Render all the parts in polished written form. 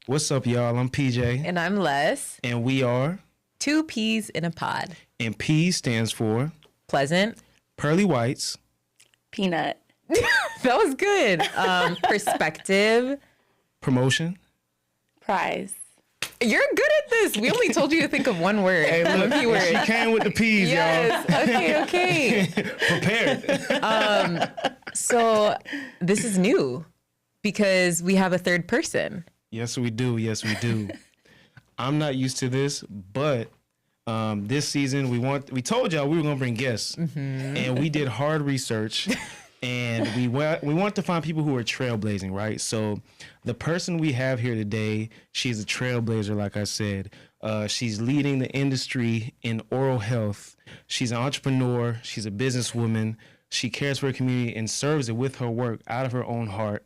What's up, y'all? I'm PJ. And I'm Les. And we are... Two Peas in a Pod. And P stands for... Pleasant. Pearly Whites. Peanut. That was good. Perspective. Promotion. Prize. You're good at this. We only told you to think of one word. Hey, look, one word. she came with the P's, yes. Okay. Prepared. So this is new because we have a third person. Yes, we do. Yes, we do. I'm not used to this, but this season we told y'all we were gonna bring guests, and we did hard research, and we want to find people who are trailblazing, right? So the person we have here today, she's a trailblazer, like I said. She's leading the industry in oral health. She's an entrepreneur. She's a businesswoman. She cares for her community and serves it with her work out of her own heart.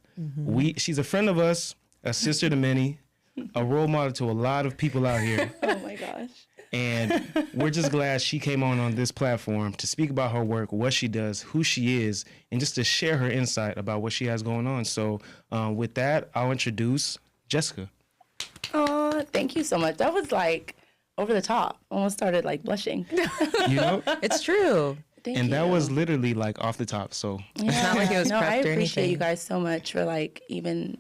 She's a friend of us, a sister to many, a role model to a lot of people out here. Oh my gosh. And we're just glad she came on this platform to speak about her work, what she does, who she is, and just to share her insight about what she has going on. So with that, I'll introduce Jessica. Oh, thank you so much. That was like over the top. Almost started like blushing. You know? It's true. Thank and you. that was literally like off the top. So Yeah. It's not like it was No, prepped I or appreciate anything. you guys so much for like even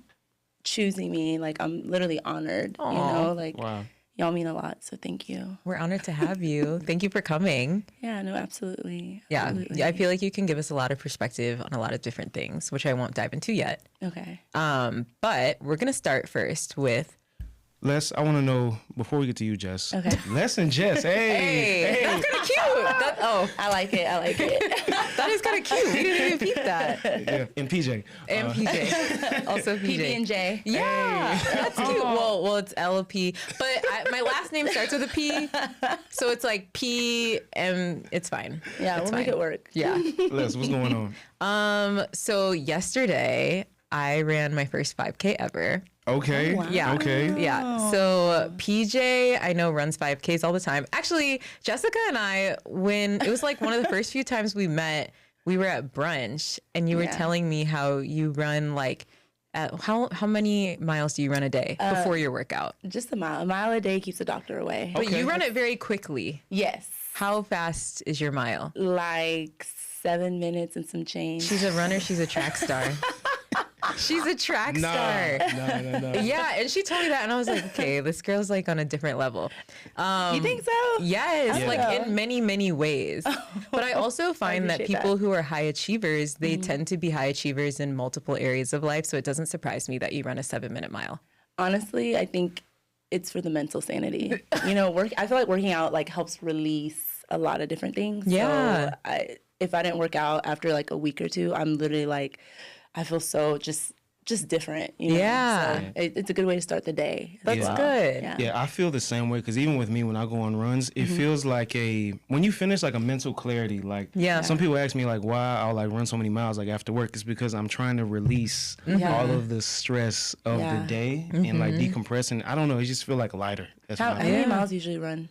choosing me. Like I'm literally honored. Aw. You know, like wow. y'all mean a lot. So thank you. We're honored to have you. Thank you for coming. Yeah, no, absolutely. Yeah, Absolutely. I feel like you can give us a lot of perspective on a lot of different things, which I won't dive into yet. Okay. But we're going to start first with... Les, I want to know, before we get to you, Jess. Okay. Les and Jess. Hey. That's kind of cute. I like it. I like it. That is kind of cute. We didn't even peep that. Yeah. And PJ. And PJ. Also PJ. PB&J. Yeah, that's cute. Well, it's LP, but my last name starts with a P, so it's like P, and it's fine. Yeah, it's we'll make it work. Yeah. Les, what's going on? So yesterday I ran my first 5K ever. Okay. Oh, wow. Yeah. Okay. Yeah. So PJ, I know, runs 5Ks all the time. Actually, Jessica and I, when it was like one of the first few times we met, we were at brunch and you were telling me how you run like, how many miles do you run a day before your workout? Just a mile. A mile a day keeps the doctor away. But you run it very quickly. Yes. How fast is your mile? Like 7 minutes and some change. She's a runner. She's a track star. She's a track star. No. Yeah, and she told me that, and I was like, okay, this girl's like on a different level. You think so? Yes, Yeah. like in many, many ways. But I also find that appreciate people that. who are high achievers, they tend to be high achievers in multiple areas of life. So it doesn't surprise me that you run a 7-minute mile. Honestly, I think it's for the mental sanity. You know, I feel like working out like helps release a lot of different things. Yeah. So if I didn't work out after like a week or two, I'm literally like, I feel so just different. You know? Yeah. So it's a good way to start the day. as That's well. good. Yeah. Yeah, I feel the same way because even with me when I go on runs, it feels like when you finish like a mental clarity. Like some people ask me like why I'll like run so many miles like after work. It's because I'm trying to release all of the stress of the day and like decompress. And I don't know, it just feel like lighter. That's How my many miles do you usually run?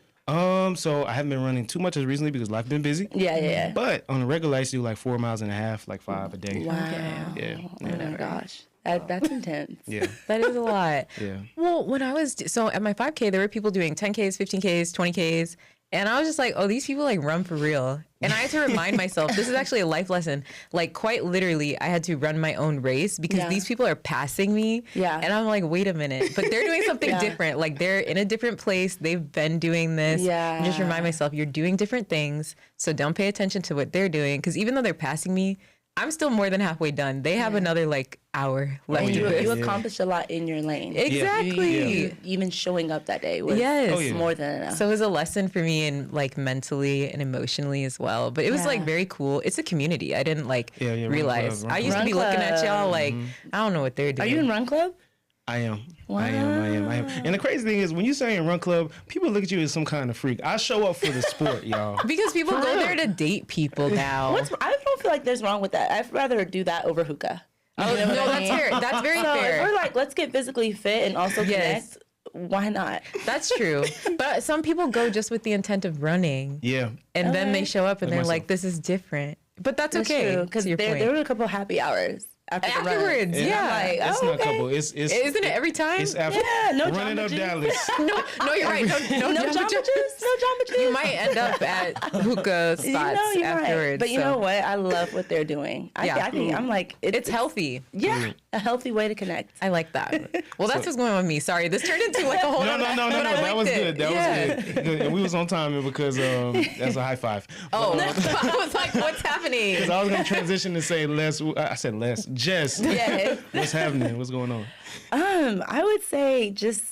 So I haven't been running too much as recently because life been busy. Yeah. But on a regular, I used to do like 4.5 miles, like 5 a day. Wow. Yeah. Oh my gosh. That's intense. Yeah. That is a lot. Yeah. Well, when I was, so at my 5K, there were people doing 10Ks, 15Ks, 20Ks. And I was just like, oh, these people like run for real. And I had to remind myself, this is actually a life lesson. Like quite literally, I had to run my own race because these people are passing me. Yeah. And I'm like, wait a minute. But they're doing something different. Like they're in a different place. They've been doing this. Yeah. And just remind myself, you're doing different things. So don't pay attention to what they're doing. Because even though they're passing me, I'm still more than halfway done. They have another like hour left And to this. you accomplished a lot in your lane. Exactly. You even showing up that day was more than enough. So it was a lesson for me in like mentally and emotionally as well. But it was like very cool. It's a community. I didn't like realize. Run I used to Run be looking at y'all club. like, I don't know what they're doing. Are you in Run Club? I am. I am. And the crazy thing is, when you say in Run Club, people look at you as some kind of freak. I show up for the sport, y'all. Because people go there to date people now. I don't feel like there's wrong with that. I'd rather do that over hookah. Oh, no, that's fair. That's very So if fair. we're like, let's get physically fit and also connect, why not? That's true. But some people go just with the intent of running. Yeah. And then they show up and Like they're myself. like, this is different. But that's okay. Because to your point. there were a couple happy hours after the run. Afterwards, yeah. I'm like, It's oh, not okay. couple. It's Isn't it every time? It's after no running Jamba up Juice. Dallas. no, you're right. No No Jamba Juice. No Jamba Juice. You might end up at hookah spots you might. afterwards. But you know what? I love what they're doing. I think I'm like, It's healthy. Yeah, a healthy way to connect. I like that. Well, that's what's going on with me. Sorry, this turned into like a whole. No. but I That was liked it. good. That was good. And we was on time because that's a high five. Oh, I was like, what's happening? Because I was gonna transition to say less. I said less. Jess, Yeah. what's happening? What's going on? I would say just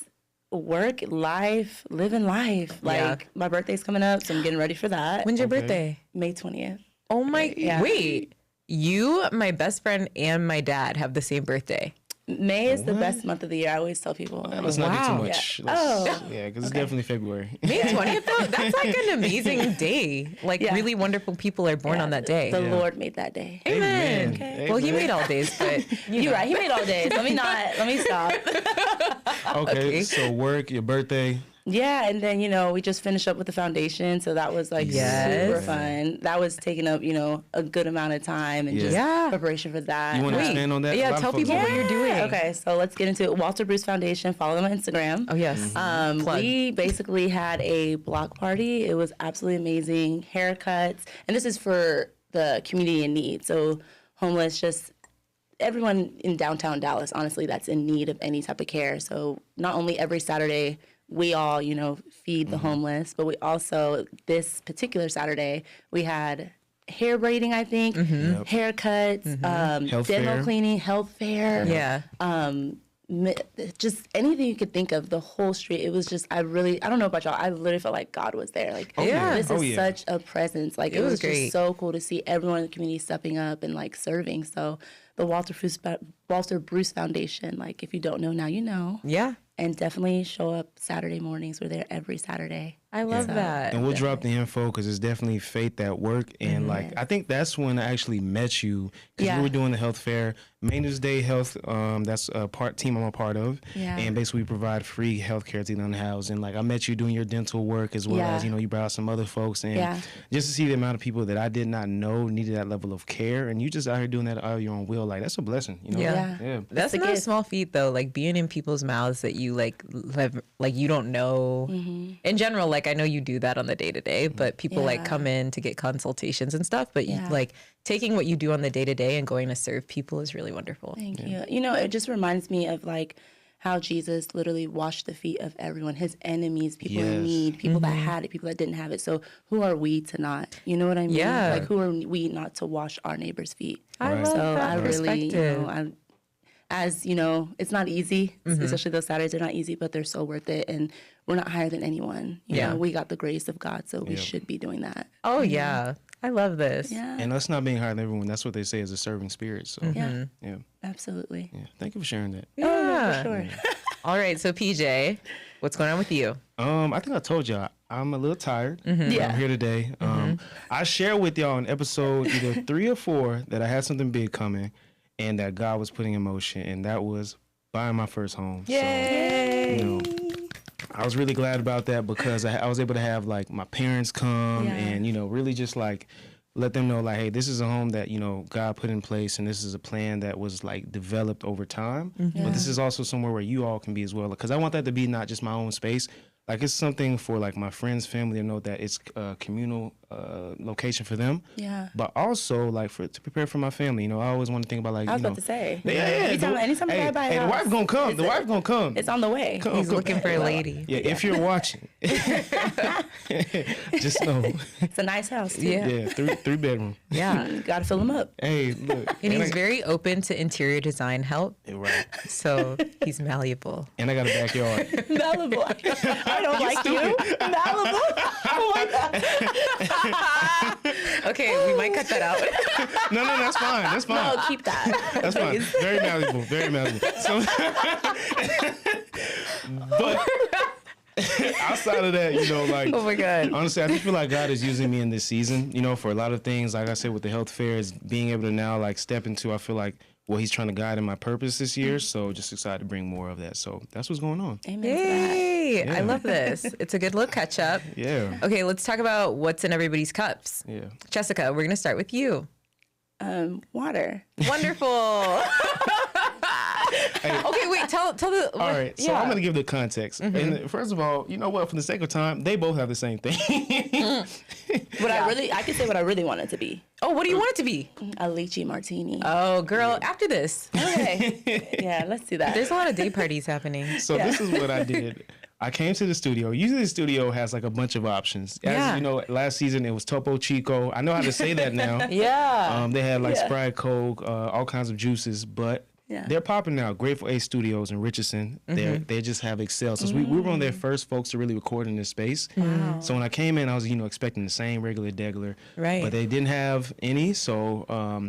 work, life, living life. Like my birthday's coming up, so I'm getting ready for that. When's your birthday? May 20th. Oh my! Yeah. Wait, you, my best friend, and my dad have the same birthday. May is the best month of the year. I always tell people. Let's not do too Wow. much. Yeah. Yeah, because it's definitely February. May 20th, though, that's like an amazing day. Like, Yeah. really wonderful people are born on that day. The Lord made that day. Amen. Okay. Well, he Amen. made all days, but You're right. He made all days. Let me stop. Okay, so work, your birthday. Yeah, and then we just finished up with the foundation, so that was like Yes. super fun. That was taking up a good amount of time and just Yeah. preparation for that. You want to Wait. expand on that? A Yeah, lot of tell folks people don't what know. you're doing. Okay, so let's get into it. Walter Bruce Foundation. Follow them on Instagram. Oh, yes. Plug. We basically had a block party. It was absolutely amazing. Haircuts, and this is for the community in need. So homeless, just everyone in downtown Dallas, honestly, that's in need of any type of care. So not only every Saturday we all, feed the homeless, but we also, this particular Saturday, we had hair braiding, I think, haircuts, Health dental fair. cleaning, health fair. Yeah. Just anything you could think of, the whole street. It was just, I don't know about y'all, I literally felt like God was there. Like, yeah. this Oh, is yeah. such a presence. Like, it was was great. just so cool to see everyone in the community stepping up and like serving. So the Walter Bruce Foundation, like, if you don't know now, you know. Yeah. And definitely show up Saturday mornings. We're there every Saturday. I love that. And we'll drop the info because it's definitely faith at work. And like, I think that's when I actually met you because Yeah. we were doing the health fair. Maintenance Day Health, that's a team I'm a part of. Yeah. And basically we provide free health care to the house. And like, I met you doing your dental work as well Yeah. as, you brought out some other folks. And Yeah. just to see the amount of people that I did not know needed that level of care. And you just out here doing that out of your own will. Like, that's a blessing, Yeah. Yeah. That's the not a gift. small feat though, like being in people's mouths that you like live, like you don't know. In general, like I know you do that on the day to day, but people like Yeah. come in to get consultations and stuff. But you, Yeah. like taking what you do on the day to day and going to serve people is really wonderful. Thank you. It just reminds me of like how Jesus literally washed the feet of everyone, his enemies, people in Yes. need, people that had it, people that didn't have it. So who are we to not? You know what I mean? Yeah. Like who are we not to wash our neighbor's feet? I Right. love So that I really, perspective. it's not easy, especially those Saturdays are not easy, but they're so worth it. And we're not higher than anyone. You Yeah. know, we got the grace of God, so we Yeah. should be doing that. Oh yeah, I love this. Yeah, And us not being higher than everyone, that's what they say is a serving spirit. So, yeah, yeah. absolutely. Yeah. Thank you for sharing that. Yeah. For sure. All right, so PJ, what's going on with you? I think I told y'all I'm a little tired. Yeah. I'm here today. I shared with y'all in episode either 3 or 4 that I had something big coming and that God was putting in motion, and that was buying my first home. Yay! So, I was really glad about that because I was able to have like my parents come Yeah. and, really just like let them know like, hey, this is a home that, God put in place and this is a plan that was like developed over time. But this is also somewhere where you all can be as well. Because I want that to be not just my own space. Like it's something for like my friends, family to know that it's a communal location for them. Yeah. But also like to prepare for my family. I always want to think about like, I was about to say. Yeah. Anytime I buy a the house, wife gonna come. The wife gonna come. it's on the way. He's looking for a lady. Yeah, if you're watching, just know. It's a nice house too. Yeah. Yeah, three bedroom. Yeah. You gotta fill them up. Hey, look. And he's I, very open to interior design help, right. so he's malleable. And I got a backyard. Malibu. I don't like you. Malibu. Oh my God. Okay, we might cut that out. No, that's fine. That's fine. No, keep that. That's fine. Very malleable. Very malleable. So, but outside of that, like, Oh my God. honestly, I just feel like God is using me in this season, for a lot of things. Like I said, with the health fairs, being able to now like step into, I feel like what He's trying to guide in my purpose this year. So just excited to bring more of that. So that's what's going on. Amen to that. Yay! Yeah. I love this. It's a good little catch up. Yeah. Okay, let's talk about what's in everybody's cups. Yeah. Jessica, we're gonna start with you. Water. Wonderful. Okay, wait. Tell the. All right, so I'm going to give the context. And first of all, you know what? For the sake of time, they both have the same thing. I can say what I really want it to be. Oh, what do you want it to be? A lychee martini. Oh, girl, after this. Okay. Yeah, let's do that. There's a lot of day parties happening. So this is what I did. I came to the studio. Usually the studio has like a bunch of options. As you know, last season it was Topo Chico. I know how to say that now. They had like Sprite, Coke, all kinds of juices, but they're popping now. Grateful A Studios in Richardson. They just have excelled. Since we were one of their first folks to really record in this space. Wow. So when I came in, I was expecting the same regular degular. Right. But they didn't have any. So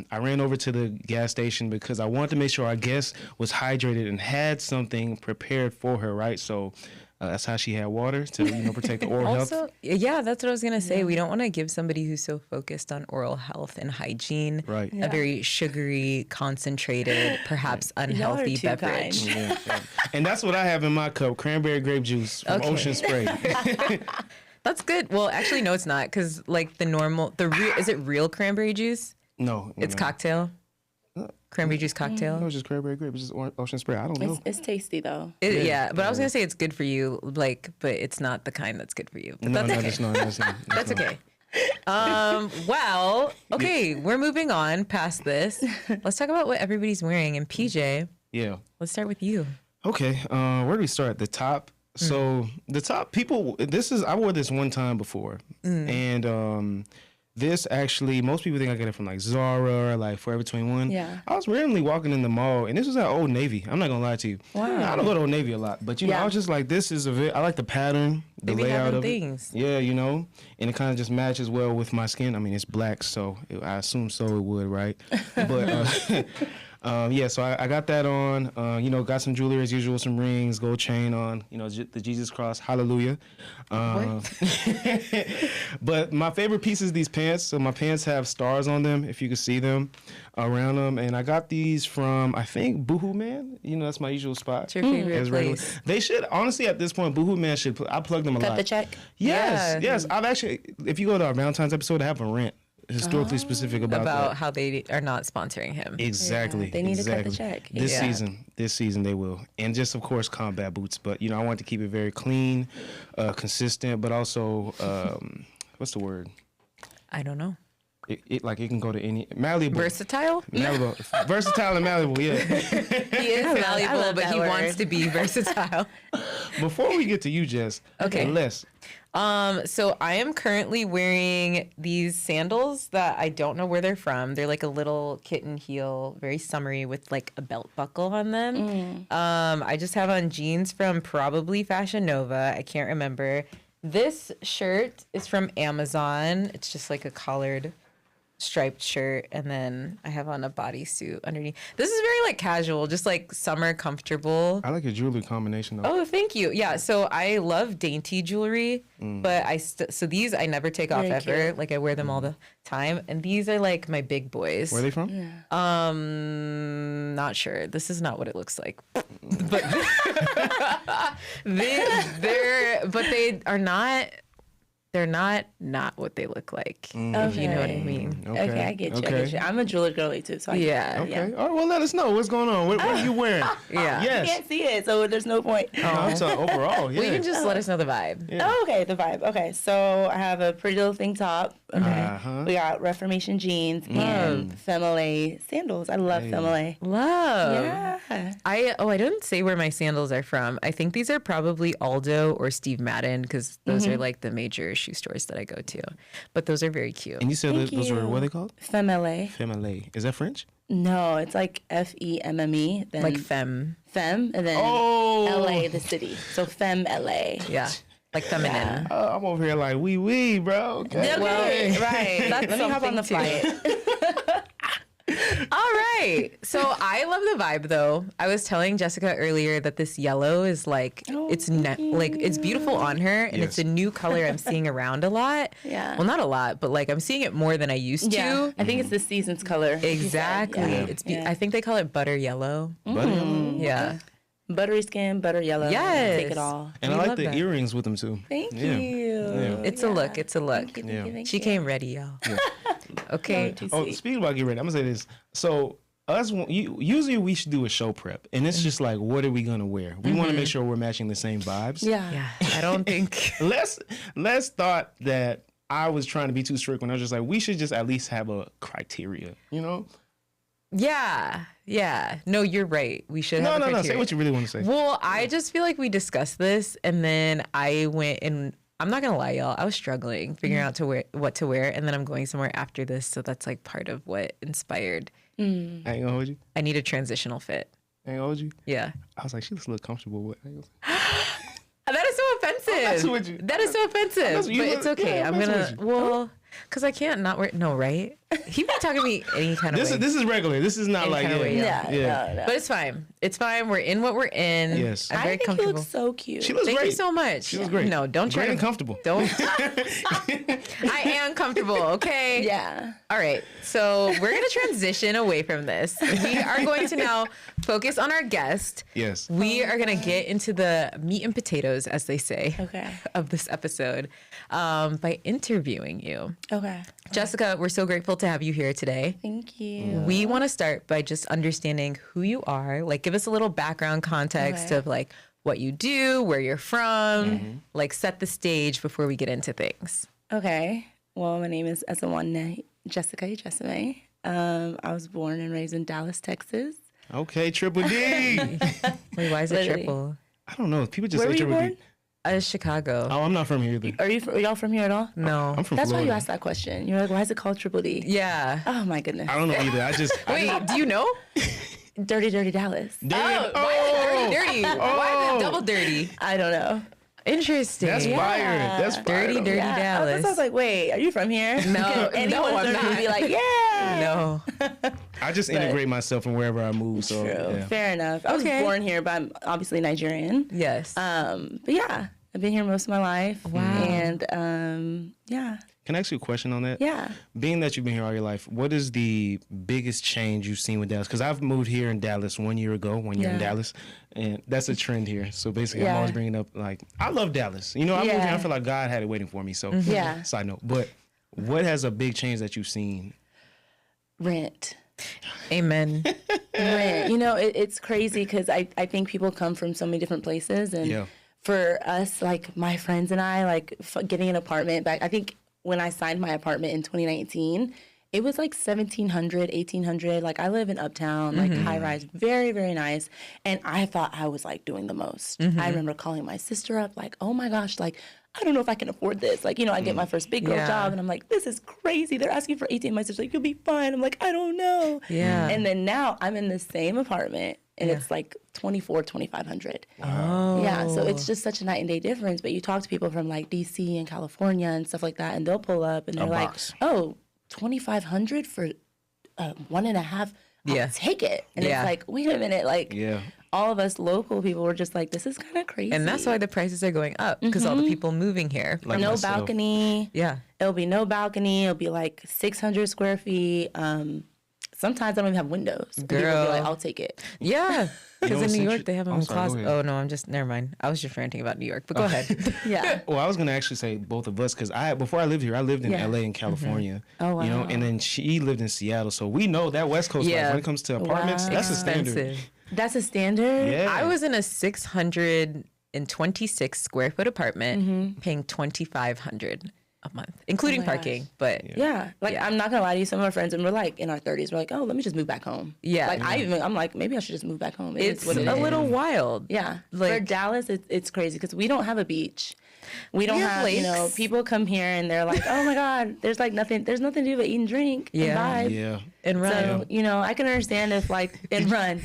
I ran over to the gas station because I wanted to make sure our guest was hydrated and had something prepared for her. Right. So that's how she had water to protect the oral health. Yeah, that's what I was gonna say. We don't want to give somebody who's so focused on oral health and hygiene a very sugary, concentrated, perhaps unhealthy beverage. And that's what I have in my cup: cranberry grape juice from Ocean Spray. That's good. Well, actually, no, it's not, because like is it real cranberry juice? No, it's cocktail. Cranberry juice cocktail? No, it's just cranberry grape. It's just Ocean Spray. I don't know. It's tasty though. But I was gonna say it's good for you, but it's not the kind that's good for you. But that's okay. That's okay. Well, okay, we're moving on past this. Let's talk about what everybody's wearing. And PJ, let's start with you. Okay, where do we start? The top. So the top people. I wore this one time before, and this actually, most people think I get it from like Zara or like Forever 21. Yeah. I was randomly walking in the mall, and this was at Old Navy. I'm not gonna lie to you. Wow. I don't go to Old Navy a lot, but I was just like, this is I like the pattern, the layout of it. Yeah, and it kind of just matches well with my skin. I mean, it's black, so I assume so it would, right? But so I got that on. Got some jewelry as usual, some rings, gold chain on. The Jesus cross, hallelujah. But my favorite piece is these pants. So my pants have stars on them, if you can see them around them. And I got these from, I think, Boohoo Man. That's my usual spot. It's your favorite place. They should, honestly, at this point, Boohoo Man should. I plug them a lot. Cut the check. Yes. I've actually, if you go to our Valentine's episode, I have a rant historically specific about how they are not sponsoring him. Exactly. They need to cut the check. This season they will. And just, of course, combat boots. But, I want to keep it very clean, consistent, but also, what's the word? I don't know. It can go to any Malibu. Versatile? Malibu. Versatile and malleable, yeah. He is malleable, but he wants to be versatile. Before we get to you, Jess. Okay. Les. So I am currently wearing these sandals that I don't know where they're from. They're like a little kitten heel, very summery with like a belt buckle on them. I just have on jeans from probably Fashion Nova. I can't remember. This shirt is from Amazon. It's just like a collared striped shirt, and then I have on a bodysuit underneath. This is very like casual, just like summer comfortable. I like your jewelry combination though. Oh, thank you. Yeah, so I love dainty jewelry, but so these I never take off ever. Cute. Like I wear them all the time, and these are like my big boys. Where are they from? Yeah. Not sure. This is not what it looks like. But they are not. They're not what they look like, if you know what I mean. Okay, I get you. I'm a jeweler girly too, so I get you. Okay. All right, well, let us know what's going on. What are you wearing? Yes. You can't see it, so there's no point. I'm talking overall. Yeah. Well, you can just let us know the vibe. Yeah. Oh, okay, the vibe. Okay, so I have a Pretty Little Thing top. Okay. We got Reformation jeans and Female sandals. I love Female. Love. Yeah. I didn't say where my sandals are from. I think these are probably Aldo or Steve Madden, because those are like the major shoe stores that I go to. But those are very cute. And you said those were, what are they called? Female. Female. Is that French? No, it's like FEMME. Then like femme. Femme, and then LA, the city. So Femme LA. Yeah. Like feminine. Yeah. I'm over here like, wee, bro. Okay. Well, right. Let me hop on the flight. All right. So I love the vibe, though. I was telling Jessica earlier that this yellow is like, it's beautiful on her, and it's a new color I'm seeing around a lot. Yeah. Well, not a lot, but like I'm seeing it more than I used to. I think it's the season's color. Exactly. I think they call it butter yellow. Butter yellow? Yeah. Buttery skin, butter yellow. Yes. Take it all. And I like the earrings with them too. Thank you. Yeah. It's a look. It's a look. Thank you. She came ready, y'all. Yeah. Okay. Speaking about get ready, I'm gonna say this. So usually we should do a show prep, and it's just like, what are we gonna wear? We want to make sure we're matching the same vibes. Yeah. I don't think. Les thought that I was trying to be too strict when I was just like, we should just at least have a criteria, you know? Yeah. No, you're right. We should have a criteria. No. Say what you really want to say. Well, I just feel like we discussed this, and then I went and I'm not gonna lie, y'all. I was struggling figuring out what to wear, and then I'm going somewhere after this, so that's like part of what inspired. I ain't gonna hold you. I need a transitional fit. I ain't gonna hold you. Yeah. I was like, she looks a little comfortable with. That is so offensive. I'm messing with you. That is so offensive. But it's okay. Yeah, I'm gonna because I can't not wear. No, right? He be talking to me any kind of way. This is regular. This is not Any like kind of way, No. But it's fine. It's fine. We're in what we're in. Yes. I'm very I think comfortable. you look so cute. She looks Thank great. you so much. She looks great. No, don't try Great to. and comfortable. Don't. I am comfortable. Okay. Yeah. All right. So we're gonna transition away from this. We are going to now focus on our guest. Yes. We are gonna get into the meat and potatoes, as they say, of this episode, by interviewing you. Okay. Jessica, we're so grateful to have you here today. Thank you. We want to start by just understanding who you are. Like, give us a little background context of like what you do, where you're from, like set the stage before we get into things. Okay. Well, my name is Ezinwanne Jessica Ejesieme. I was born and raised in Dallas, Texas. Okay, Triple D. Wait, why is it Literally. triple? I don't know. People just Where say were you Triple born? D. Chicago. Oh, I'm not from here either. Are y'all from here at all? No. I'm from That's Florida. why you asked that question. You're like, why is it called Triple D? Yeah. Oh my goodness. I don't know either. Wait, do you know? Dirty Dallas. Oh, why is it dirty? Why is it double dirty? I don't know. Interesting. That's fire. That's fire. Dirty Dallas. I was like, wait, are you from here? No, Anyone I'm would not. be like, yeah. No. I just integrate myself from wherever I move. So True. yeah. Fair enough. I was born here, but I'm obviously Nigerian. Yes. But yeah, I've been here most of my life. Wow. And yeah. Can I ask you a question on that? Yeah. Being that you've been here all your life, what is the biggest change you've seen with Dallas? Because I've moved here in Dallas 1 year ago, 1 year in Dallas, and that's a trend here. So basically, I'm always bringing up, like, I love Dallas. You know, I moved here, I feel like God had it waiting for me. So, side note. But what has a big change that you've seen? Rent. Amen. Rent. You know, it's crazy because I think people come from so many different places. And for us, like my friends and I, like getting an apartment back, I think when I signed my apartment in 2019, it was like $1,700, $1,800. Like I live in Uptown, like high rise, very, very nice. And I thought I was like doing the most. I remember calling my sister up, like, oh my gosh, like, I don't know if I can afford this. Like, you know, I get my first big girl job and I'm like, this is crazy. They're asking for 18. My sister's like, you'll be fine. I'm like, I don't know. Yeah. And then now I'm in the same apartment and it's like $2,500. Oh. Yeah, so it's just such a night and day difference. But you talk to people from like DC and California and stuff like that, and they'll pull up and they're like, oh, $2,500 for 1.5. I'll take it. And it's like, wait a minute, like all of us local people were just like, this is kind of crazy. And that's why the prices are going up, because all the people moving here. Like no myself. balcony. Yeah. It'll be no balcony. It'll be like 600 square feet. Sometimes I don't even have windows. And people will be like, I'll take it. Yeah. Because in New York, essentially- they have them I'm in sorry, go closet. ahead. Oh, no, never mind. I was just ranting about New York, but go ahead. Yeah. Well, I was gonna actually say both of us because before I lived here, I lived in LA and California. Oh, wow. You know, and then she lived in Seattle, so we know that West Coast life. When it comes to apartments, Wow. that's a standard. Expensive. That's a standard? Yeah. I was in a 626 square foot apartment paying $2,500 a month, including parking. gosh. But Yeah. Like, I'm not going to lie to you. Some of our friends, and we're like in our 30s, we're like, oh, let me just move back home. Yeah. Like, I'm like, maybe I should just move back home. it's what it a is. little wild. Yeah. For Like- Dallas, it's crazy because we don't have a beach. We don't have have, you know, lakes. people come here and they're like, oh my God, there's nothing to do but eat and drink and vibe. Yeah. And run. So, you know, I can understand if like, and run.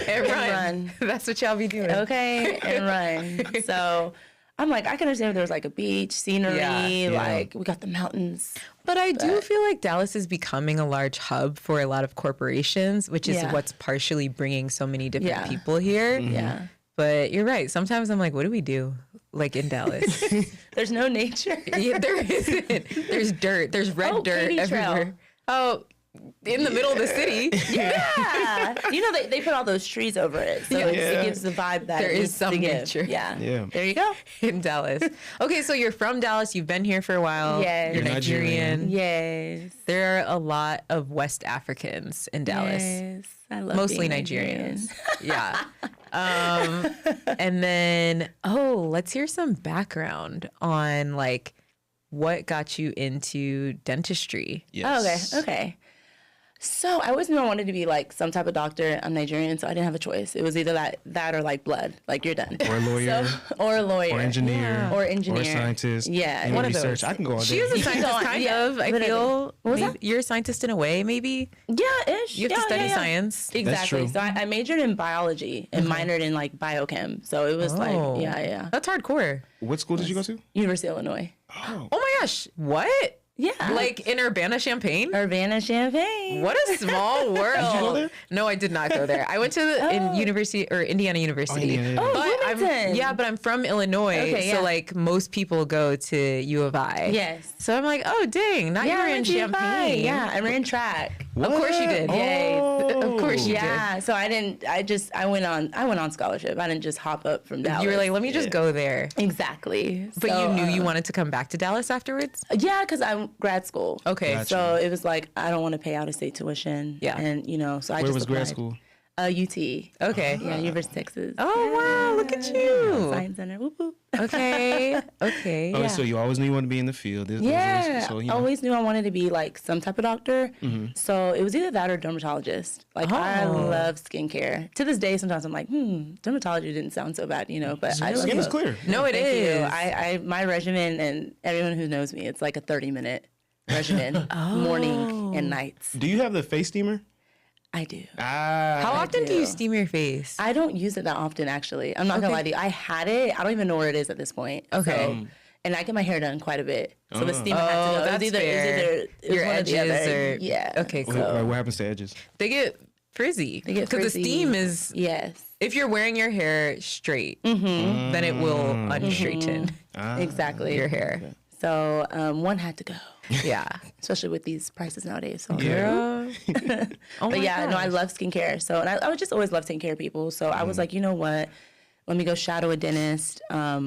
and run. That's what y'all be doing. Okay, and run. So I'm like, I can understand if there was like a beach, scenery, Yeah. like we got the mountains. But I do feel like Dallas is becoming a large hub for a lot of corporations, which is what's partially bringing so many different people here. Yeah. But you're right. Sometimes I'm like, what do we do? Like in Dallas. There's no nature. Yeah, there isn't. There's dirt. There's red dirt Katy everywhere. Trail. Oh, in the middle of the city. Yeah. They put all those trees over it. So it gives the vibe that there is some nature. Yeah. There you go. In Dallas. Okay, so you're from Dallas. You've been here for a while. Yes. You're Nigerian. Yes. There are a lot of West Africans in Dallas. Yes. I love Mostly being Nigerians. Yeah. And then, let's hear some background on like what got you into dentistry. Yes. Okay. So I always knew I wanted to be like some type of doctor. I'm Nigerian, so I didn't have a choice. It was either that or like blood, like you're done. Or a lawyer. Or a lawyer. Or engineer. Or engineer. Or scientist. Yeah. Any One of research. those. I can go all day. She is a scientist, kind of. I feel. What was that? You're a scientist in a way, maybe. Yeah, ish. You have to study science. Exactly. true. So I majored in biology and minored in like biochem. So it was like, yeah. That's hardcore. What school did you go to? University of Illinois. Oh. Oh my gosh. What? Yeah. Like in Urbana-Champaign? Urbana-Champaign. What a small world. Did you go there? No, I did not go there. I went to Indiana University. Indiana. But Bloomington. but I'm from Illinois. Okay, yeah. So like most people go to U of I. Yes. So I'm like, oh dang, not Yeah, you're I in went to U of I. Champaign. Yeah, I ran track. Of course you did. Yay. Of course you Yeah. So I went on scholarship. I didn't just hop up from did. Dallas. You were like, let me just go there. Exactly. But So, you knew you wanted to come back to Dallas afterwards? Yeah, because I'm grad school. Okay. Gotcha. So it was like, I don't want to pay out of state tuition. Yeah. And, so I Where just was grad applied. school? UT. Okay. Yeah, University of Texas. Oh, wow. Look at you. Science Center. Whoop, whoop. Okay. Okay. Oh, so you always knew you wanted to be in the field. Yeah, So, I always knew I wanted to be like some type of doctor. So it was either that or dermatologist. Like I love skincare. To this day, sometimes I'm like, dermatology didn't sound so bad, But I skin love is clear. No, it Thank is. you. I my regimen, and everyone who knows me, it's like a 30-minute regimen, morning and nights. Do you have the face steamer? I do. How often do you steam your face? I don't use it that often, actually. I'm not gonna lie to you. I had it. I don't even know where it is at this point. Okay. So, and I get my hair done quite a bit, so the steamer had to Oh, go. that's It was fair. it was Your one or the other. edges are... Yeah. Okay, cool. What happens to edges? They get frizzy. They get Because the frizzy. steam is... Yes. If you're wearing your hair straight, then it will unstraighten Exactly. your hair. So one had to go, Yeah. especially with these prices nowadays. So. Girl. Oh But my yeah, no, I gosh. love skincare. So, and I would just always love taking care of people. So I was like, you know what? Let me go shadow a dentist. I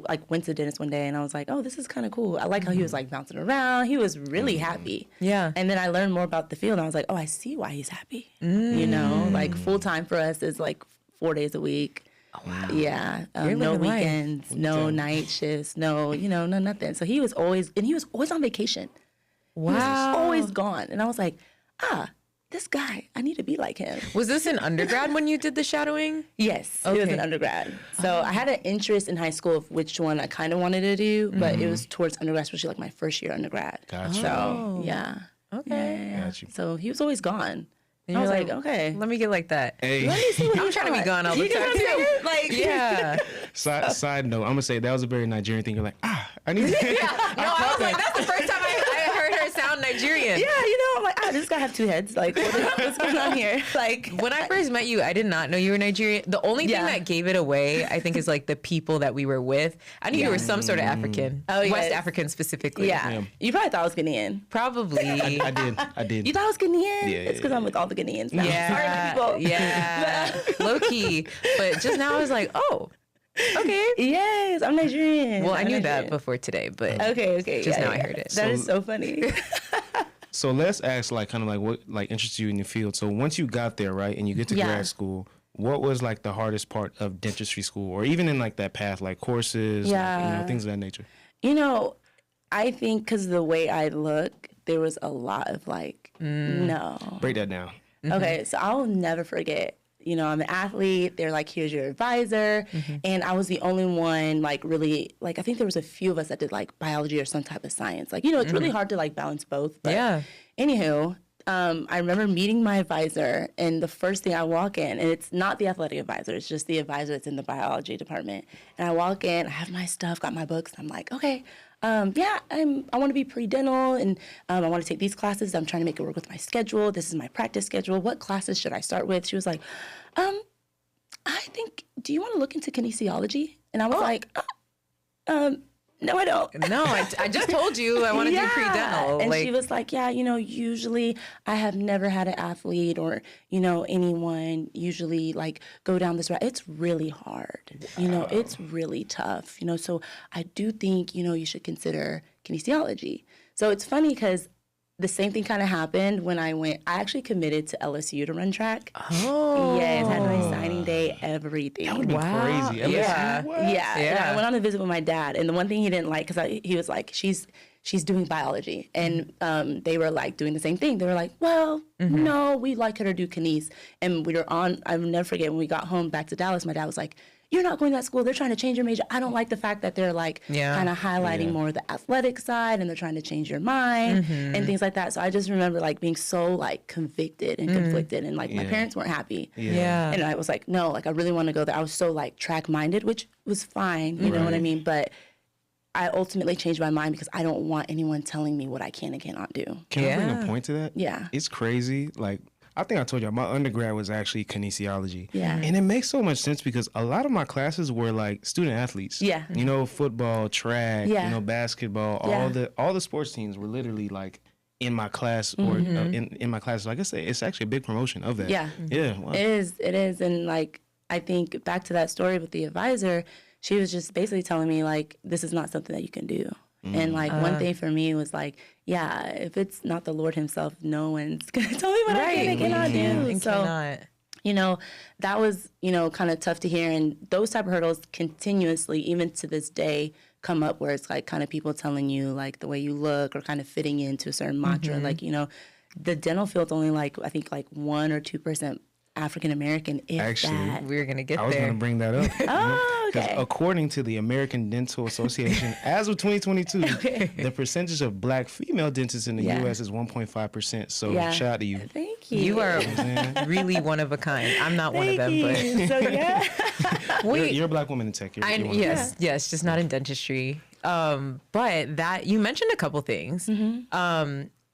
like went to the dentist one day and I was like, oh, this is kind of cool. I like how he was like bouncing around. He was really happy. Yeah. And then I learned more about the field and I was like, oh, I see why he's happy. Like full time for us is like 4 days a week. Oh, wow. Yeah. You're No living life. weekends, no night shifts, no nothing. So he was always on vacation. Wow. He was always gone. And I was like, this guy, I need to be like him. Was this in undergrad when you did the shadowing? Yes, it was Okay. an undergrad. So I had an interest in high school of which one I kind of wanted to do, but it was towards undergrad, especially like my first year undergrad. Gotcha. So yeah. Okay. Yeah. Got you. So he was always gone. And I was you're like, okay. Let me get like that. Hey, I'm trying to be gone all the You get time. what I'm too. saying? Like, Yeah. side note, I'm gonna say that was a very Nigerian thing. You're like, I need to. No, I was like, that's the first time I heard her sound Nigerian. yeah, I'm like, does this guy have two heads? Like, what's going on here? Like, When I first met you, I did not know you were Nigerian. The only thing Yeah. that gave it away, I think, is like the people that we were with. I knew you were some sort of African. Oh, West yes. African specifically. yeah. You probably thought I was Ghanaian. Probably. I did. You thought I was Ghanaian? Yeah, It's because I'm with all the Ghanaians now. Yeah. Sorry, people. Yeah. Low key. But just now I was like, oh, okay. Yes, I'm Nigerian. Well, I I'm knew that Nigerian. before today, but Okay. Just yeah, now I yeah. heard it. That is so funny. So let's ask, like, kind of like what like interests you in your field. So once you got there, right, and you get to Yeah. grad school, what was like the hardest part of dentistry school, or even in like that path, like courses, Yeah. things of that nature? I think because the way I look, there was a lot of like, no. Break that down. Okay, so I'll never forget. I'm an athlete. They're like, here's your advisor. And I was the only one, like, really, like, I think there was a few of us that did, like, biology or some type of science. Like, it's really hard to, like, balance both. But yeah. Anywho, I remember meeting my advisor, and the first thing I walk in, and it's not the athletic advisor, it's just the advisor that's in the biology department. And I walk in, I have my stuff, got my books. I'm like, okay, I want to be pre-dental, and I want to take these classes. I'm trying to make it work with my schedule. This is my practice schedule. What classes should I start with? She was like, I think, do you want to look into kinesiology? And I was like, no, I don't. No, I just told you I want to do pre-dental. And she was like, yeah, usually I have never had an athlete or, anyone usually like go down this route. It's really hard. Wow. It's really tough. So I do think, you should consider kinesiology. So it's funny because the same thing kind of happened when I actually committed to LSU to run track. Oh. Yes, had my signing day, everything. That would be crazy. LSU? Yeah. What? Yeah. And I went on a visit with my dad, and the one thing he didn't like, because he was like, she's doing biology. And they were like doing the same thing. They were like, well, no, we'd like her to do kines. And we were I'll never forget, when we got home back to Dallas, my dad was like, you're not going to that school. They're trying to change your major. I don't like the fact that they're like kind of highlighting more of the athletic side, and they're trying to change your mind and things like that. So I just remember like being so like convicted and conflicted, and like my parents weren't happy. Yeah. And I was like, no, like I really want to go there. I was so like track minded, which was fine. You know what I mean? But I ultimately changed my mind because I don't want anyone telling me what I can and cannot do. Can I bring a point to that? Yeah. It's crazy. Like, I think I told y'all, my undergrad was actually kinesiology. Yeah. And it makes so much sense because a lot of my classes were like student athletes. Yeah. Football, track, basketball, all the sports teams were literally like in my class or in my class. Like I said, it's actually a big promotion of that. Yeah. Yeah. Wow. It is. And like, I think back to that story with the advisor, she was just basically telling me like, this is not something that you can do. And like one thing for me was like, yeah, if it's not the Lord himself, no one's going to tell me what I can and cannot do. And so, cannot. that was, kind of tough to hear. And those type of hurdles continuously, even to this day, come up where it's like kind of people telling you like the way you look or kind of fitting into a certain mantra. Like, the dental field's only like, I think like 1 or 2% African American, if Actually, that. We're going to get there. I was going to bring that up. Okay. According to the American Dental Association, as of 2022, the percentage of black female dentists in the U.S. is 1.5%. So shout out to you. Thank you. You are really one of a kind. I'm not one of them, but So You're a black woman in tech. yes, just not in dentistry. But that you mentioned a couple things.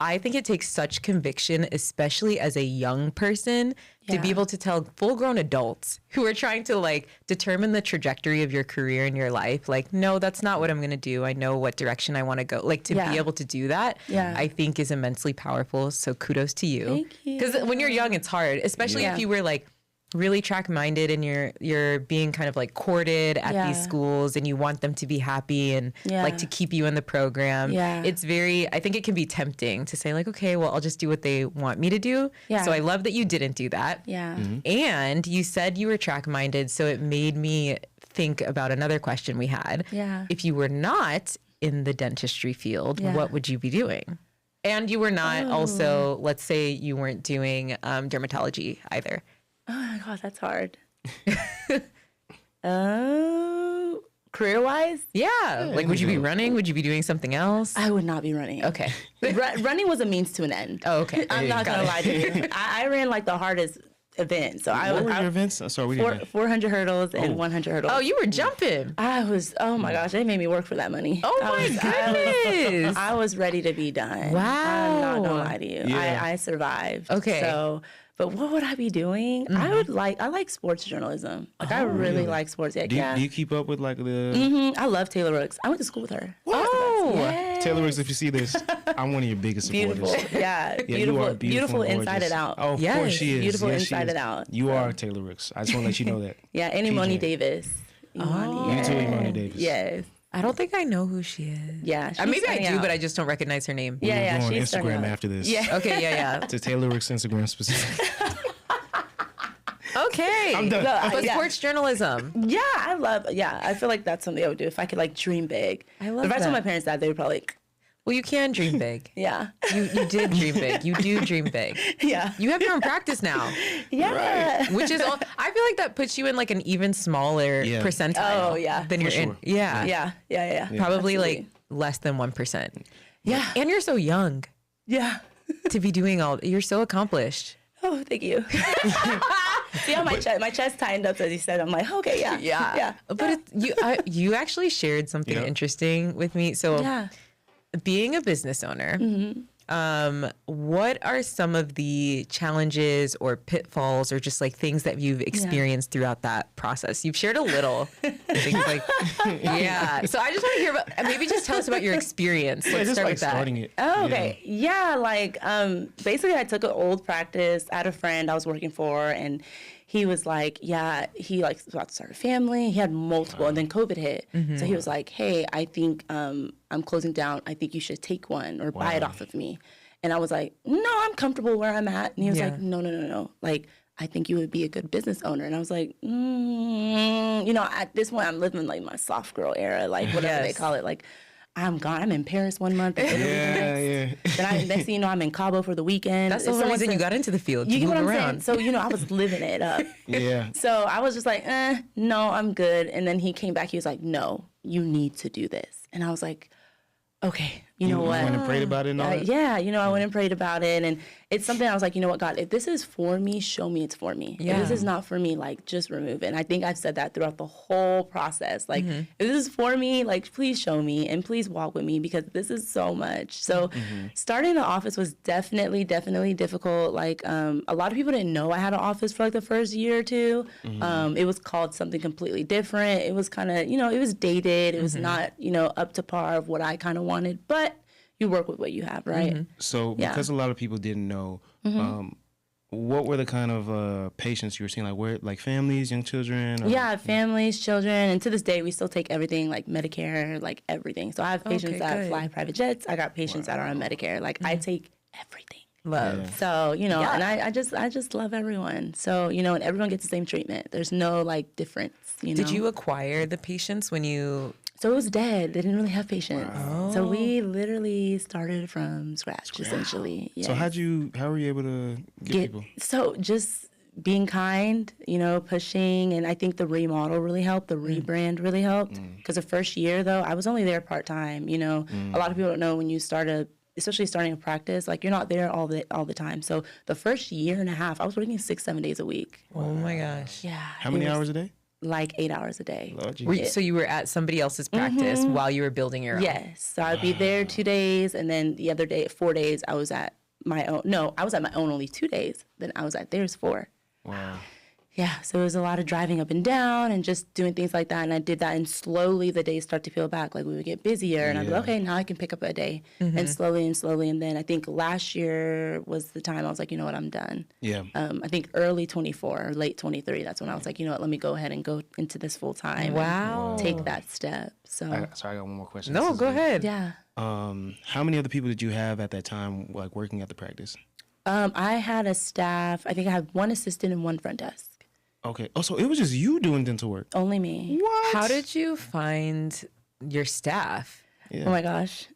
I think it takes such conviction, especially as a young person, to be able to tell full-grown adults who are trying to like determine the trajectory of your career and your life, like, no, that's not what I'm going to do. I know what direction I want to go. Like to be able to do that, I think is immensely powerful. So kudos to you. Thank you. Because when you're young, it's hard, especially if you were like really track minded and you're being kind of like courted at these schools and you want them to be happy and like to keep you in the program. It's I think it can be tempting to say like, okay, well, I'll just do what they want me to do. So I love that you didn't do that. And you said you were track minded. So it made me think about another question we had. If you were not in the dentistry field, what would you be doing? And you were not also, let's say you weren't doing dermatology either. Oh my God, that's hard. Career-wise? Yeah. Like, would you be running? Would you be doing something else? I would not be running. Okay. Running was a means to an end. Oh, okay. I'm not going to lie to you. I ran like the hardest event. So what were your events? Sorry, we didn't. 400 hurdles and 100 hurdles. Oh, you were jumping. Oh my gosh, they made me work for that money. Oh my goodness. I was ready to be done. Wow. I'm not going to lie to you. Yeah. I survived. Okay. But what would I be doing? I like sports journalism. Like I really like sports. Do you keep up with like the? I love Taylor Rooks. I went to school with her. Yes. Taylor Rooks, if you see this, I'm one of your biggest supporters. Beautiful. Yeah, you are beautiful and inside gorgeous. and out. Oh, of course she is. Beautiful Yes, she inside is. and out. You are Taylor Rooks. I just want to let you know that. Yeah, and Imani Davis. You too, Imani Davis. Yes. I don't think I know who she is. Yeah. Maybe I do, but I just don't recognize her name. We'll go on she's Instagram after this. Yeah. Okay, yeah. To Taylor Rooks' Instagram specifically. Okay. I'm done. But sports journalism. Yeah, I feel like that's something I would do if I could like dream big. I love If I that. told my parents that, they would probably like, Well, you can dream big. yeah. You did dream big. You do dream big. Yeah. You have your own practice now. Yeah. Which is all, I feel like that puts you in like an even smaller percentile Oh, yeah. than you're in. sure. Yeah. Yeah. Probably Absolutely. like less than 1%. Yeah. And you're so young Yeah. to be doing you're so accomplished. Oh, thank you. See how my chest tightened up as you said. I'm like, okay, yeah. Yeah. But you actually shared something interesting with me. So being a business owner, What are some of the challenges or pitfalls or just like things that you've experienced throughout that process? You've shared a little things like, yeah. So I just want to hear about, maybe just tell us about your experience. Let's start with that. Starting it. Oh, okay. Yeah, like basically I took an old practice. I had a friend I was working for, and he was like, yeah, he like was about to start a family. He had multiple, and then COVID hit. So he was like, hey, I think I'm closing down. I think you should take one or buy it off of me. And I was like, no, I'm comfortable where I'm at. And he was like, no. Like, I think you would be a good business owner. And I was like, you know, at this point, I'm living like my soft girl era, like whatever they call it. Like, I'm gone. I'm in Paris one month. Then next thing you know, I'm in Cabo for the weekend. That's the whole reason you got into the field. You get what I'm around. saying? So, you know, I was living it up. So I was just like, no, I'm good. And then he came back. He was like, no, you need to do this. And I was like, okay, you know what? You went and prayed about it and all that? Yeah, you know, I went and prayed about it. And it's something I was like, you know what, God, if this is for me, show me it's for me. If this is not for me, like, just remove it. And I think I've said that throughout the whole process. Like, if this is for me, like, please show me and please walk with me, because this is so much. So starting the office was definitely difficult. Like, a lot of people didn't know I had an office for like the first year or two. It was called something completely different. It was kind of, you know, it was dated. It was not, you know, up to par of what I kind of wanted. But you work with what you have, right? So because a lot of people didn't know, what were the kind of patients you were seeing? Like where, like families, young children? Or? Yeah, families, children, and to this day we still take everything, like Medicare, like everything. So I have patients that fly private jets. I got patients that are on Medicare. Like I take everything. So, you know, and I just love everyone. So, you know, and everyone gets the same treatment. There's no like difference, you know. Did you acquire the patients when you... So it was dead. They didn't really have patients. So we literally started from scratch. Essentially. Yes. So how were you able to get people? So just being kind, you know, pushing, and I think the remodel really helped. The rebrand really helped, because the first year though, I was only there part-time. You know, a lot of people don't know when you especially starting a practice, like you're not there all the time. So the first year and a half, I was working 6-7 days a week. Oh my gosh. Yeah. How many hours a day? Like 8 hours a day. So you were at somebody else's practice while you were building your own? Yes. So I'd be there 2 days, and then the other day, 4 days, I was at my own. No, I was at my own only 2 days. Then I was at theirs 4. Wow. Yeah, so it was a lot of driving up and down and just doing things like that. And I did that, and slowly the days start to peel back. Like we would get busier, and I'd be like, okay, now I can pick up a day. And slowly. And then I think last year was the time I was like, you know what, I'm done. Yeah. I think early 24 or late 23, that's when I was like, you know what, let me go ahead and go into this full time. Wow. And take that step. So. Sorry, I got one more question. No, go ahead. Yeah. How many other people did you have at that time, like working at the practice? I had a staff. I think I had one assistant and one front desk. Okay. Oh, so it was just you doing dental work? Only me. What? How did you find your staff? Oh my gosh.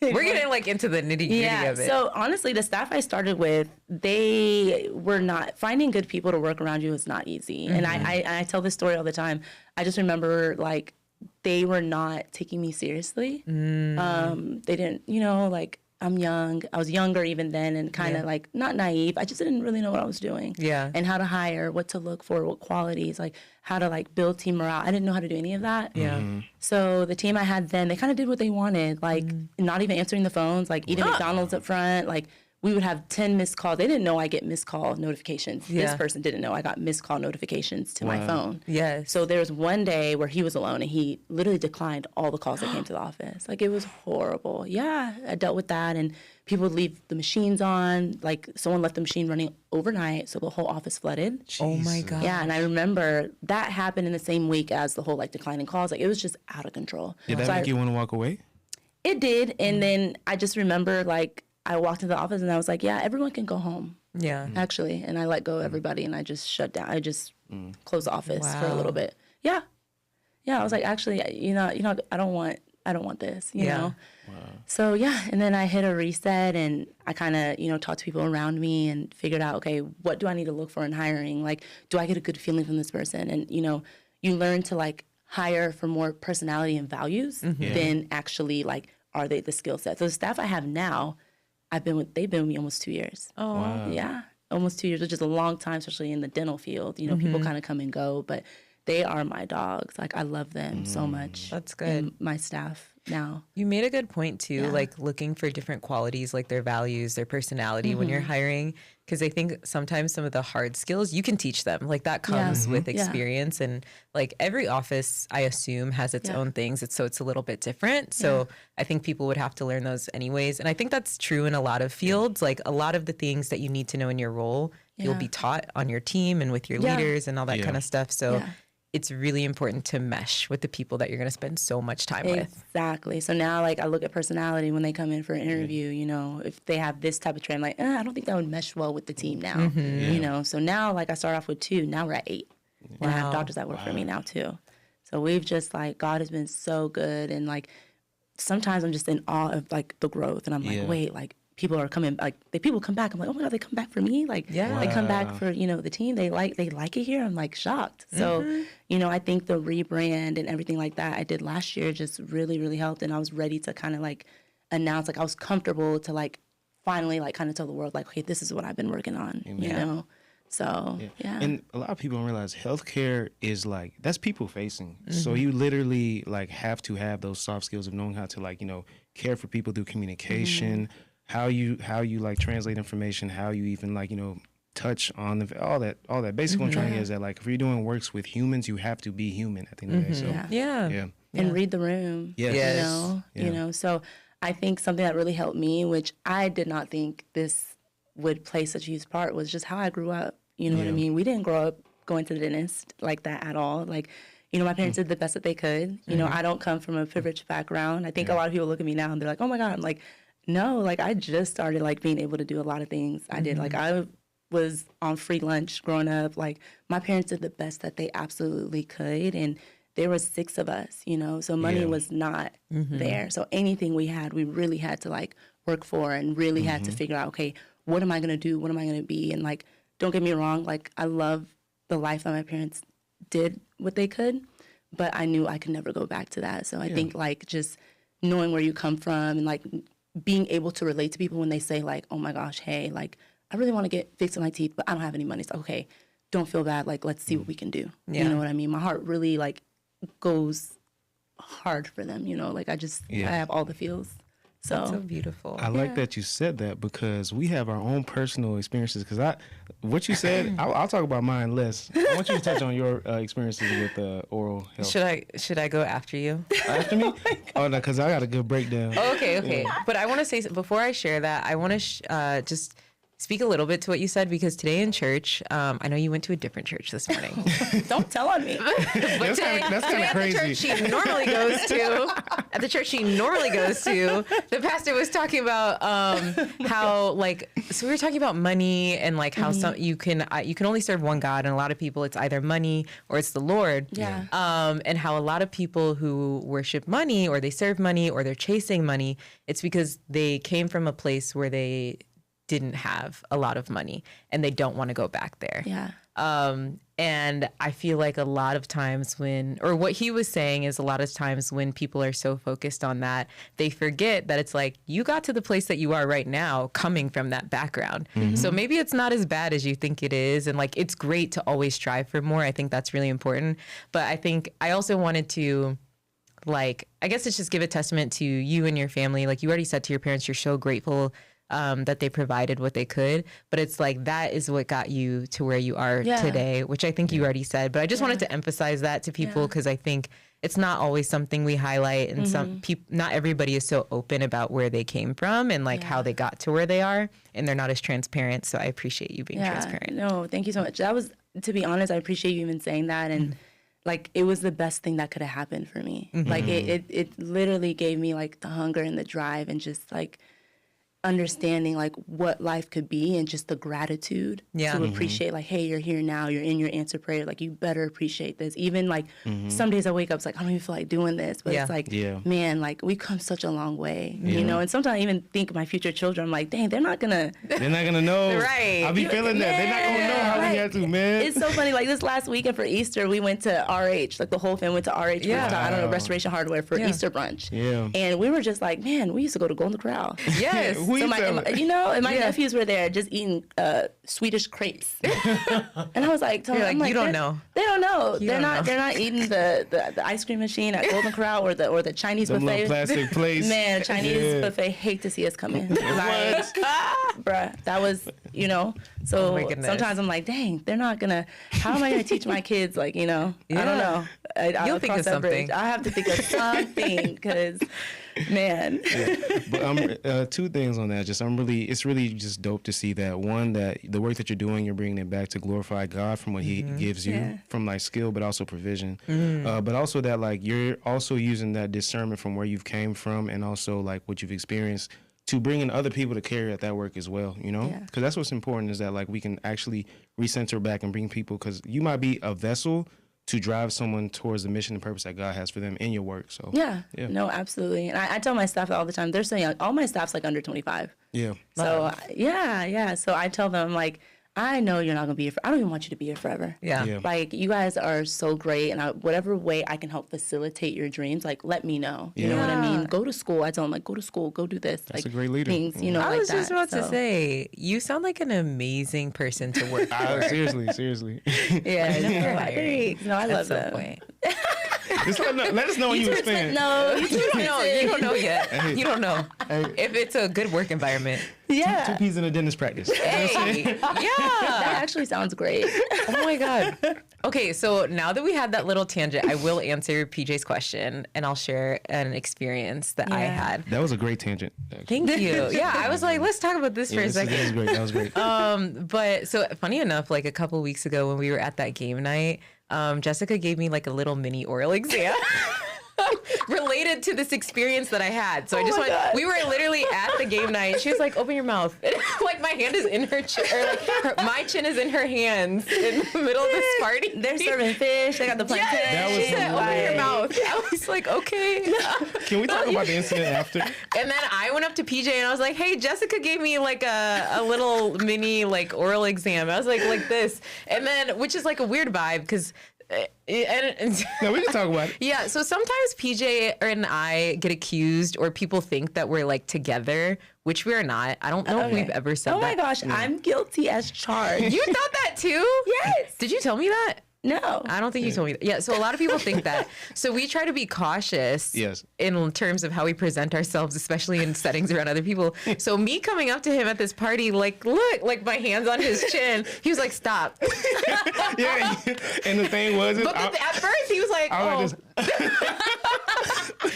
We're getting like into the nitty gritty of it. So honestly, the staff I started with, they were not, finding good people to work around you is not easy. And I tell this story all the time. I just remember like they were not taking me seriously. They didn't, you know, like I'm young. I was younger even then, and kind of like not naive. I just didn't really know what I was doing. Yeah. And how to hire, what to look for, what qualities, like how to like build team morale. I didn't know how to do any of that. Yeah. So the team I had then, they kind of did what they wanted, like not even answering the phones, like eating McDonald's up front. Like we would have 10 missed calls. They didn't know I get missed call notifications. This person didn't know I got missed call notifications to my phone. Yes. So there was one day where he was alone, and he literally declined all the calls that came to the office. Like it was horrible. Yeah, I dealt with that, and people would leave the machines on. Like someone left the machine running overnight, so the whole office flooded. Oh my God. Yeah, and I remember that happened in the same week as the whole like declining calls. Like it was just out of control. Did that make you want to walk away? It did, and then I just remember like I walked into the office and I was like, yeah, everyone can go home. Yeah. Actually, and I let go of everybody, and I just shut down. I just closed the office for a little bit. Yeah. Yeah, I was like, actually, you know, I don't want this, you know? Wow. So, yeah, and then I hit a reset, and I kind of, you know, talked to people around me and figured out, okay, what do I need to look for in hiring? Like, do I get a good feeling from this person? And, you know, you learn to, like, hire for more personality and values than actually, like, are they the skill set? So the staff I have now, they've been with me almost 2 years. Oh, wow. Yeah, almost 2 years, which is a long time, especially in the dental field. You know, people kind of come and go, but they are my dogs. Like, I love them so much. That's good. And my staff, now. You made a good point too, like looking for different qualities, like their values, their personality when you're hiring. Because I think sometimes some of the hard skills you can teach them, like that comes with experience. And like every office, I assume, has its own things. So it's a little bit different. So I think people would have to learn those anyways. And I think that's true in a lot of fields. Like a lot of the things that you need to know in your role, you'll be taught on your team and with your leaders and all that kind of stuff. So it's really important to mesh with the people that you're going to spend so much time with. Exactly. So now, like, I look at personality when they come in for an interview, you know, if they have this type of trait, I'm like, I don't think that would mesh well with the team now, you know. So now, like, I start off with 2. Now we're at 8. And I have doctors that work for me now, too. So we've just, like, God has been so good. And, like, sometimes I'm just in awe of, like, the growth. And I'm like, wait, like, people are coming, like, people come back. I'm like, oh my God, they come back for me. Like, they come back for, you know, the team. They like it here. I'm like shocked. So, you know, I think the rebrand and everything like that I did last year just really, really helped. And I was ready to kind of like announce, like I was comfortable to like finally like kind of tell the world like, okay, this is what I've been working on, you know? So, And a lot of people don't realize healthcare is like, that's people facing. So you literally like have to have those soft skills of knowing how to like, you know, care for people through communication, how you like translate information, how you even like, you know, touch on all that. Basically what I'm trying to get is that like, if you're doing works with humans, you have to be human at the end of the day. So and read the room, you know, so I think something that really helped me, which I did not think this would play such a huge part, was just how I grew up. You know what I mean? We didn't grow up going to the dentist like that at all. Like, you know, my parents did the best that they could. You know, I don't come from a privileged background. I think a lot of people look at me now and they're like, oh my God. I'm like, no, like I just started like being able to do a lot of things. I did, like I was on free lunch growing up. Like my parents did the best that they absolutely could. And there was 6 of us, you know, so money was not there. So anything we had, we really had to like work for and really had to figure out, okay, what am I going to do? What am I going to be? And like, don't get me wrong, like I love the life that my parents did what they could, but I knew I could never go back to that. So I think like just knowing where you come from and like being able to relate to people when they say like, oh my gosh, hey, like I really want to get fixed in my teeth, but I don't have any money. So okay, don't feel bad. Like, let's see what we can do. You know what I mean? My heart really like goes hard for them, you know, like I have all the feels. So, that's so beautiful. I like that you said that because we have our own personal experiences. Because what you said, I'll talk about mine less. I want you to touch on your experiences with oral health. Should I go after you? After me? Oh no, because I got a good breakdown. Oh, okay. But I want to say before I share that, I want to just speak a little bit to what you said, because today in church, I know you went to a different church this morning. Don't tell on me. But that's kind of crazy. At the church she normally goes to, the pastor was talking about how like, so we were talking about money and like how some you can only serve one God, and a lot of people it's either money or it's the Lord. And how a lot of people who worship money or they serve money or they're chasing money, it's because they came from a place where they didn't have a lot of money and they don't want to go back there. And I feel like a lot of times what he was saying is a lot of times when people are so focused on that, they forget that it's like, you got to the place that you are right now coming from that background. So maybe it's not as bad as you think it is. And like, it's great to always strive for more. I think that's really important. But I think I also wanted to, like, I guess it's just give a testament to you and your family. Like you already said to your parents, you're so grateful that they provided what they could, but it's like that is what got you to where you are today, which I think you already said, but I just wanted to emphasize that to people because I think it's not always something we highlight, and some people, not everybody is so open about where they came from and like how they got to where they are, and they're not as transparent. So I appreciate you being transparent. No, thank you so much. That was, to be honest, I appreciate you even saying that, and like it was the best thing that could have happened for me. Like it literally gave me like the hunger and the drive and just like understanding like what life could be and just the gratitude to appreciate like, hey, you're here now, you're in your answered prayer, like you better appreciate this. Even like some days I wake up, it's like I don't even feel like doing this, but it's like man, like we've come such a long way, you know. And sometimes I even think my future children, I'm like, dang, they're not gonna know. Right. I'll be feeling that. They're not gonna know how we had to, man. It's so funny, like this last weekend for Easter we went to RH, like the whole family went to RH I don't know, Restoration Hardware for Easter brunch. And we were just like, man, we used to go to Golden Corral. Who Who so eats that one? and my nephews were there just eating Swedish crepes. And I was like, You're like, you don't know. They don't know. You They're don't not. know. They're not eating the ice cream machine at Golden Corral or the Chinese The buffet. little plastic plates. Man, Chinese buffet hate to see us come in. Like, bruh, that was, So Oh my goodness. sometimes I'm like, dang, they're not gonna. How am I gonna teach my kids? Like, I don't know. You'll think of something. I have to think of something because, man. But two things on that. It's really just dope to see that one, that the work that you're doing, you're bringing it back to glorify God from what He gives you from like skill, but also provision. But also that like you're also using that discernment from where you've came from and also like what you've experienced to bring in other people to carry out that work as well. Because that's what's important, is that like we can actually recenter back and bring people, because you might be a vessel to drive someone towards the mission and purpose that God has for them in your work. So Yeah. No, absolutely. And I tell my staff all the time, they're so young. All my staff's like under 25. Yeah. So yeah. So I tell them, like, I know you're not gonna be here. I don't even want you to be here forever. Yeah. Like, you guys are so great, and whatever way I can help facilitate your dreams, like, let me know. You know what I mean? Go to school. I tell them, like, go to school, go do this. That's like, a great leader. Things, I like was just about that. to say, you sound like an amazing person to work for. Seriously. Yeah, no, thanks. No, I love At some that. point. Just let us know when you expand. No, You don't know yet. You don't know if it's a good work environment. Yeah. Two peas in a dentist practice. Hey, That yeah. actually sounds great. Oh my God. Okay, so now that we had that little tangent, I will answer PJ's question and I'll share an experience that I had. That was a great tangent. Actually. Thank you. Yeah, I was like, let's talk about this for a second. That was great. But so funny enough, like a couple weeks ago when we were at that game night, Jessica gave me like a little mini oral exam. Related to this experience that I had. So I just we were literally at the game night. She was like, open your mouth. Like my hand is in her chin, or like my chin is in her hands in the middle of this party. They're serving fish. They got the plantain. That was She said, open your mouth. I was like, okay. Can we talk about the incident after? And then I went up to PJ and I was like, hey, Jessica gave me like a little mini like oral exam. I was like this. And then, which is like a weird vibe because No, we can talk about it. yeah, so sometimes PJ and I get accused or people think that we're like together, which we are not. I don't know if we've ever said that. Oh my gosh, I'm guilty as charged. You thought that too? Yes. Did you tell me that? No. I don't think you told me that. Yeah, so a lot of people think that. So we try to be cautious in terms of how we present ourselves, especially in settings around other people. So me coming up to him at this party, like, look, like my hands on his chin, he was like, stop. Yeah, and the thing was, But at first he was like,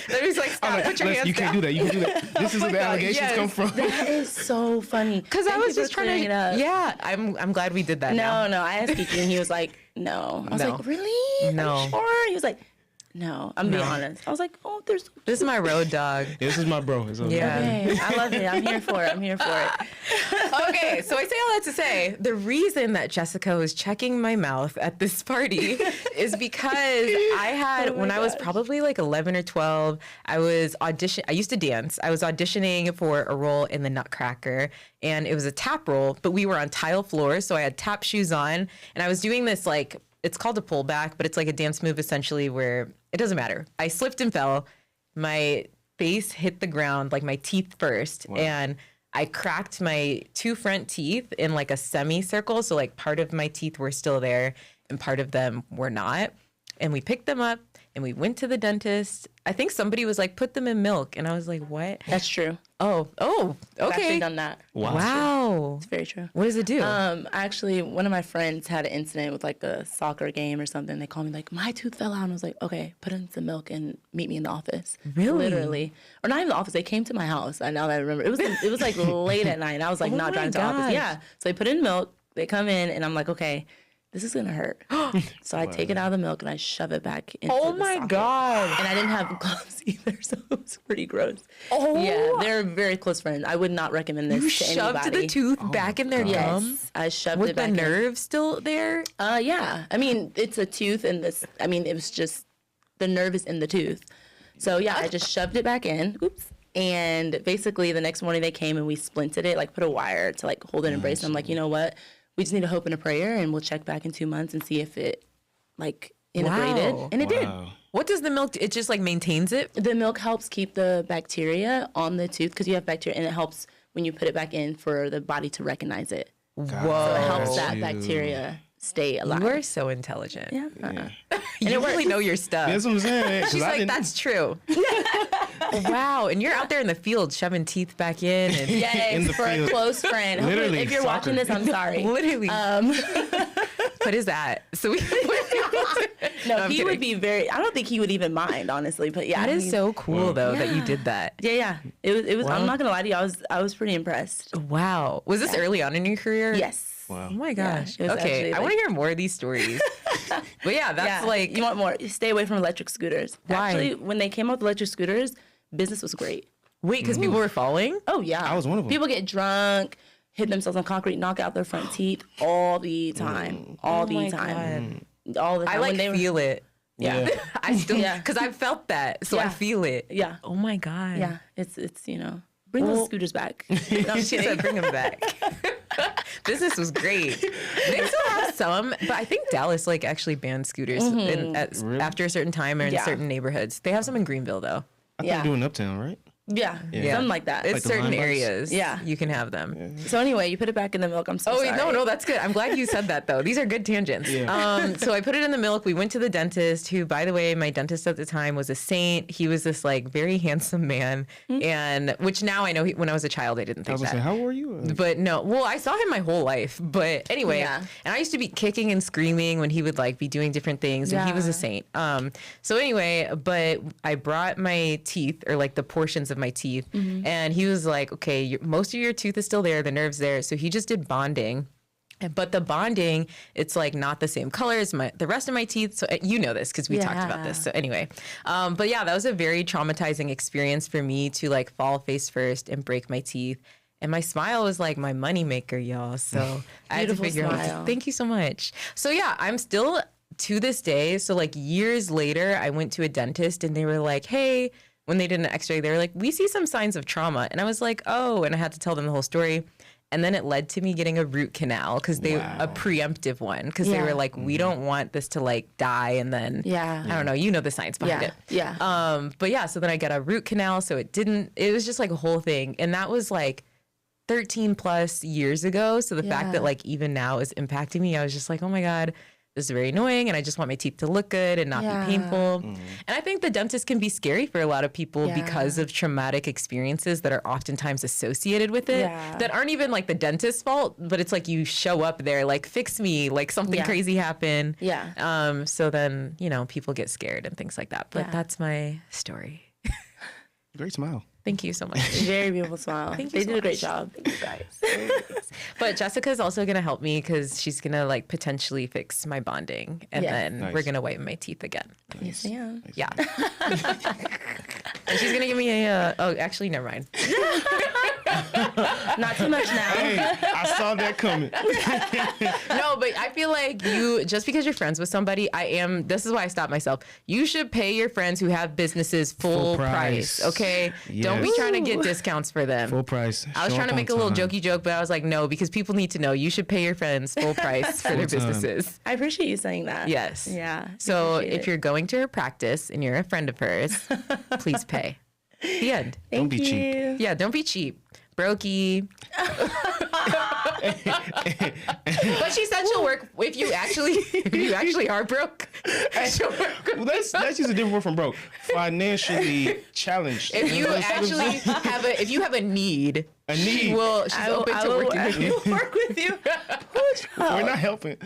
then he's like, stop, put your hands you can't down. do that. You can do that. This is where the allegations come from. That is so funny. Because I was just trying to, it up. yeah, I'm glad we did that now. No, I asked Kiki and he was like, no. I was No. like, really? No. Are you sure? He was like, no. I'm being No. honest. I was like, oh, there's. This is my road dog. This is my bro. It's okay. Yeah. Okay, I love it. I'm here for it. Okay, so I say all that to say the reason that Jessica was checking my mouth at this party is because I had, when I was probably like 11 or 12, I used to dance. I was auditioning for a role in the Nutcracker, and it was a tap role, but we were on tile floors, so I had tap shoes on, and I was doing this like, it's called a pullback, but it's like a dance move essentially where it doesn't matter. I slipped and fell. My face hit the ground, like my teeth first, and I cracked my 2 front teeth in like a semicircle. So like part of my teeth were still there and part of them were not. And we picked them up and we went to the dentist. I think somebody was like, put them in milk. And I was like, what? That's true. Oh, I've actually okay. done that. Wow. It's very true. What does it do? Actually, one of my friends had an incident with like a soccer game or something. They called me like, my tooth fell out. And I was like, okay, put in some milk and meet me in the office. Really? Literally. Or not even the office. They came to my house. Now that I remember. It was like late at night. And I was like, Oh not my driving to the office. gosh. Yeah. So they put in milk. They come in and I'm like, okay, this is going to hurt. So I take it out of the milk and I shove it back into oh the my socket. God. And I didn't have gloves either, so it was pretty gross. Oh. Yeah, they're very close friends. I would not recommend this You to shoved anybody. the tooth back in their gum? Yes, I shoved With it the back in. nerve still there? Yeah. I mean, it's a tooth and this, I mean, it was just, the nerve is in the tooth. So yeah, I just shoved it back in. Oops. And basically the next morning they came and we splinted it, like put a wire to like hold it in brace. And I'm like, you know what? We just need a hope and a prayer and we'll check back in 2 months and see if it like integrated. Wow. And it did. What does the milk, it just like maintains it? The milk helps keep the bacteria on the tooth because you have bacteria and it helps when you put it back in for the body to recognize it. Whoa. So it helps that bacteria stay alive. You are so intelligent. Yeah. You really know your stuff. That's what I'm saying. She's like, that's true. Wow. And you're out there in the field shoving teeth back in. And Yes, for a close friend. Literally, If you're watching this, I'm sorry. Literally. What is that? So No, he would be I don't think he would even mind, honestly. But yeah. That is so cool, though, that you did that. Yeah. It was. I'm not going to lie to you. I was pretty impressed. Wow. Was this early on in your career? Yes. Wow. Oh my gosh. Yeah, okay. I want to hear more of these stories. But yeah, that's like. You want more. Stay away from electric scooters. Why? Actually, when they came out with electric scooters, business was great. Wait, because people were falling? Oh, yeah. I was one of them. People get drunk, hit themselves on concrete, knock out their front teeth all the time. All the time. All the time. I like feel it. Yeah. I still, because I felt that. So I feel it. Yeah. Oh my God. Yeah. It's bring those scooters back. No, I'm She kidding. said, bring them back. Business was great. They still have some, but I think Dallas like actually banned scooters after a certain time or in certain neighborhoods. They have some in Greenville though. I think doing Uptown, right? Yeah. Something like that. It's Like the certain line bikes? areas. Yeah. You can have them. So anyway, you put it back in the milk. I'm so Oh, sorry. no, that's good. I'm glad you said that though. These are good tangents. Yeah. So I put it in the milk. We went to the dentist who, by the way, my dentist at the time was a saint. He was this like very handsome man. And which now I know when I was a child, I didn't I think was gonna that. say, how old are you? But no, well, I saw him my whole life. But anyway, Yeah. and I used to be kicking and screaming when he would like be doing different things. And he was a saint. So anyway, but I brought my teeth or like the portions of my teeth, and he was like, okay, most of your tooth is still there, the nerve's there. So he just did bonding. But the bonding, it's like not the same color as the rest of my teeth. So you know this because we talked about this. So anyway, but yeah, that was a very traumatizing experience for me to like fall face first and break my teeth. And my smile was like my moneymaker, y'all. So I had to figure out. Thank you so much. So yeah, I'm still to this day. So like years later, I went to a dentist and they were like, hey, when they did an x-ray, they were like, we see some signs of trauma. And I was like, oh, and I had to tell them the whole story. And then it led to me getting a root canal because a preemptive one, because they were like, we don't want this to like die. And then, I don't know, you know the science behind it. Yeah. But yeah, so then I got a root canal. So it was just like a whole thing. And that was like 13 plus years ago. So the fact that like even now is impacting me, I was just like, oh my God, this is very annoying, and I just want my teeth to look good and not be painful. And I think the dentist can be scary for a lot of people because of traumatic experiences that are oftentimes associated with it that aren't even like the dentist's fault, but it's like you show up there like, fix me, like something crazy happened. So then, you know, people get scared and things like that. But that's my story. Great smile. Thank you so much. Very beautiful smile. Thank They you so did a great much. job. Thank you guys. But Jessica's also going to help me because she's going to like potentially fix my bonding. And then we're going to whiten my teeth again. Yes, I am. Yeah. And she's going to give me oh, actually, never mind. Not too much now. Hey, I saw that coming. No, but I feel like you, just because you're friends with somebody, this is why I stopped myself. You should pay your friends who have businesses full price, okay? Yes. Don't be trying to get discounts for them. Full price. I was Show trying to up make a on little time. jokey joke, but I was like, no, because people need to know you should pay your friends full price for their Full time. businesses. I appreciate you saying that. Yes. Yeah. So appreciate if it. you're going to her practice and you're a friend of hers, please pay. The end. Don't be cheap. you. Yeah, don't be cheap. Brokey. But she said she'll work if you actually are broke. She'll work. Well, that's just a different word from broke. Financially challenged. If you actually have a need, A she's need. open to working with you. Work with you. We're not helping.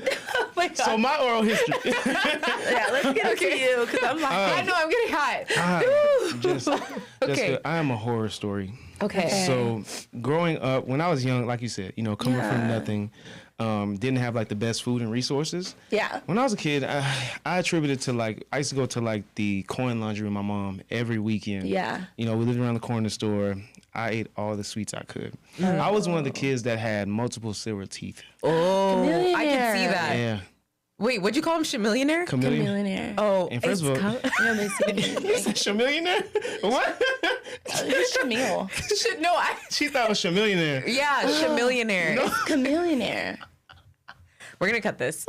So my oral history. Yeah, let's get it to you because I'm like, I know I'm getting hot. Jessica, I am a horror story. Okay. So growing up, when I was young, like you said, you know, coming from nothing, didn't have like the best food and resources. yeah. When I was a kid, I attributed to like, I used to go to like the coin laundry with my mom every weekend. Yeah. You know, we lived around the corner store. I ate all the sweets I could. I was one of the kids that had multiple silver teeth. Oh, I can see Chameleonaire. that. Yeah. Wait, what'd you call him? Chameleonaire? Chameleon. Millionaire. Oh, And first of all, No, they see you said chameleonaire? What? it's Chameleon. no, She thought it was chameleonaire. yeah, Chameleonaire. It's Chameleonaire. We're gonna cut this.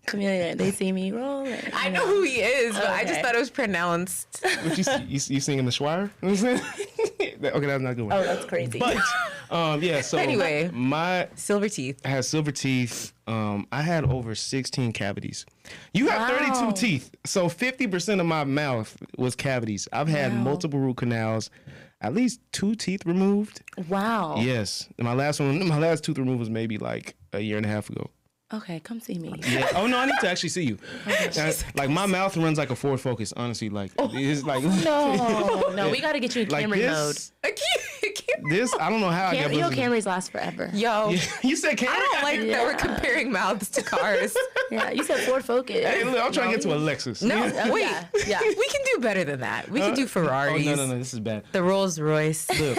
Chameleonaire. They see me rolling. I know who he is, but I just Okay. thought it was pronounced. What you singing the Schweier? You know what I'm saying? Okay, that's not good. Oh, that's crazy. But yeah. So Anyway, my silver teeth. I had silver teeth. I had over 16 cavities. You have 32 teeth, so 50% of my mouth was cavities. I've had multiple root canals, at least 2 teeth removed. Wow. Yes, my last tooth removed was maybe like a year and a half ago. Okay, come see me. Yeah. Oh no, I need to actually see you. Like my mouth runs like a Ford Focus. Honestly, like it's like No, we got to get you in like Camry mode. this. This I don't know how I got. You know, Camrys last forever. Yo, You said Camry? I don't like that we're comparing mouths to cars. Yeah, you said Ford Focus. Hey, look, I'm trying to get to a Lexus. No, wait. Yeah. We can do better than that. We can do Oh Ferraris. no, this is bad. The Rolls Royce Look,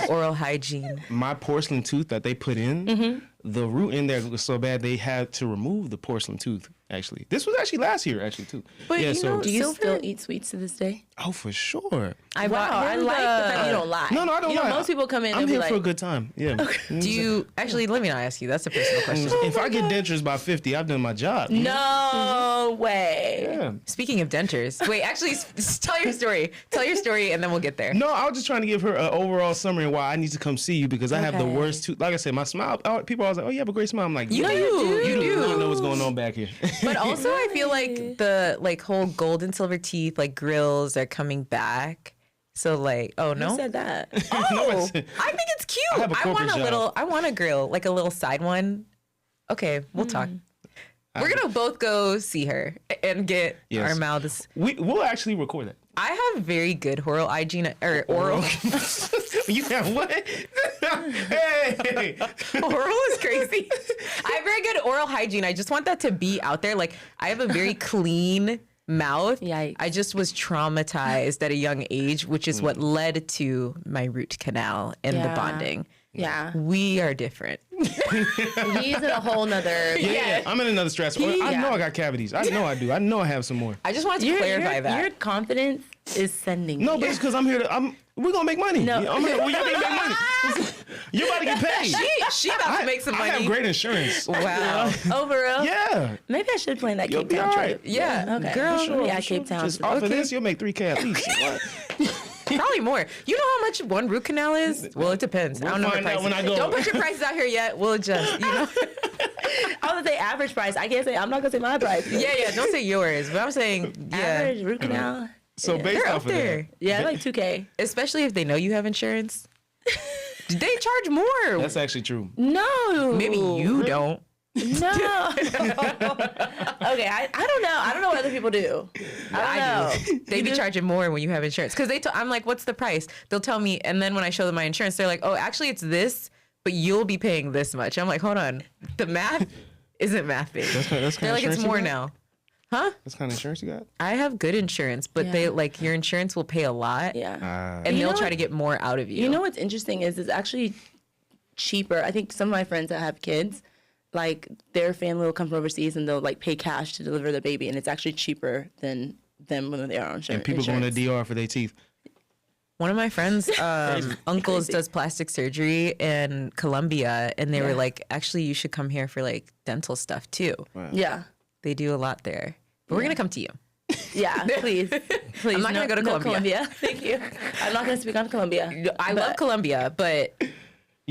of oral hygiene. my porcelain tooth that they put in, the root in there was so bad they had to remove the porcelain tooth. Actually, this was actually last year, too. But yeah, you know, Do you Silver? still eat sweets to this day? oh for sure. I Wow, I like the fact that you don't lie. No, I don't You know, lie. most people come in I'm and be here like, for a good time. Yeah. Do you actually? Let me not ask you. That's a personal question. If I get dentures by 50, I've done my job. no way. Yeah. Speaking of dentures, wait. Actually, tell your story. Tell your story, and then we'll get there. No, I was just trying to give her an overall summary of why I need to come see you because I have the Okay. worst tooth. Like I said, my smile. People always like, "Oh, you have a great smile." I'm like, You "Yeah, do. You You do not do. know what's going on back here." But also, I feel like the whole gold and silver teeth grills are coming back. So oh no, Who said that? oh, I I said- think it's cute. I have a want corporate a job. little. I want a grill, like a little side one. Okay, we'll talk. We're gonna both go see her and get Yes. our mouths. We'll actually record that. I have very good oral hygiene or oral. You have what? Hey. Oral is crazy. I have very good oral hygiene. I just want that to be out there. Like I have a very clean mouth. Yikes. I just was traumatized at a young age, which is what led to my root canal and the Yeah. bonding. Yeah. We are different. He's in a whole nother. Yeah, I'm in another stress. I know I got cavities. I know I do. I know I have some more. I just wanted to clarify that. Your confidence is sending. No, me. but it's because I'm here to. We're gonna make money. No. You're gonna make money. You're about to get paid. she about to make some I money. have great insurance. Wow. Over real. Yeah. Maybe I should plan that You'll Cape be Town all right. trip. Yeah, Okay. girl. Sure. Yeah, Cape Town. Just off of this, you'll make $3K at least. What? Probably more. You know how much one root canal is? Well, it depends. I don't know her find out prices. when I go. Don't put your prices out here yet. We'll adjust. You know? I was gonna say average price. I can't say. I'm not gonna say my price. Yeah. Don't say yours, but I'm saying Average yeah. root canal. So based They're off up of there. that, Yeah, like 2K. Especially if they know you have insurance. They charge more. that's actually true. No. Maybe you don't. No. Okay, I don't know. I don't know what other people do. I don't know. They be charging more when you have insurance because I'm like, what's the price? They'll tell me, and then when I show them my insurance, they're like, oh, actually, it's this, but you'll be paying this much. I'm like, hold on, the math isn't mathing. That's They're like, it's more now. Huh? That's kind of insurance you got? I have good insurance, but they your insurance will pay a lot, Yeah. and You they'll know try what- to get more out of you. You know what's interesting is it's actually cheaper. I think some of my friends that have kids, like their family will come from overseas and they'll like pay cash to deliver the baby, and it's actually cheaper than them when they are on insurance. And people going to DR for their teeth. One of my friends' uncles does plastic surgery in Colombia, and they were like, actually, you should come here for like dental stuff too. Yeah. They do a lot there. But we're gonna come to you. Yeah, please. Please. I'm not gonna go to no Colombia. Thank you. I'm not gonna speak on Colombia. I love Colombia, but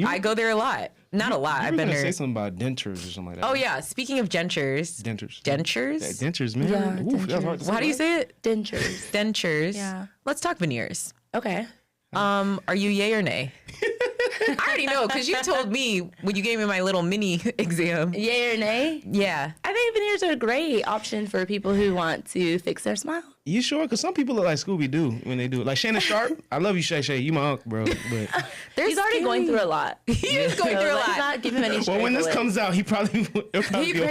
I go there a lot. Not a lot. You I've were been gonna say there. something about dentures or something like that. Oh yeah. Speaking of dentures. Dentures. Dentures? Yeah, dentures, man. Yeah, Oof, that's hard to Well, how do you say it? Dentures. Dentures. Yeah. Let's talk veneers. Okay. Are you yay or nay? I already know because you told me when you gave me my little mini exam. Yay or nay? Yeah. I think veneers are a great option for people who want to fix their smile. You sure? Because some people look like Scooby-Doo when they do it. Like Shannon Sharp. I love you, Shay Shay. You my uncle, bro. But He's already going through a lot. He is going through a Let's lot. not give him any well, when this straightforward. comes out, he probably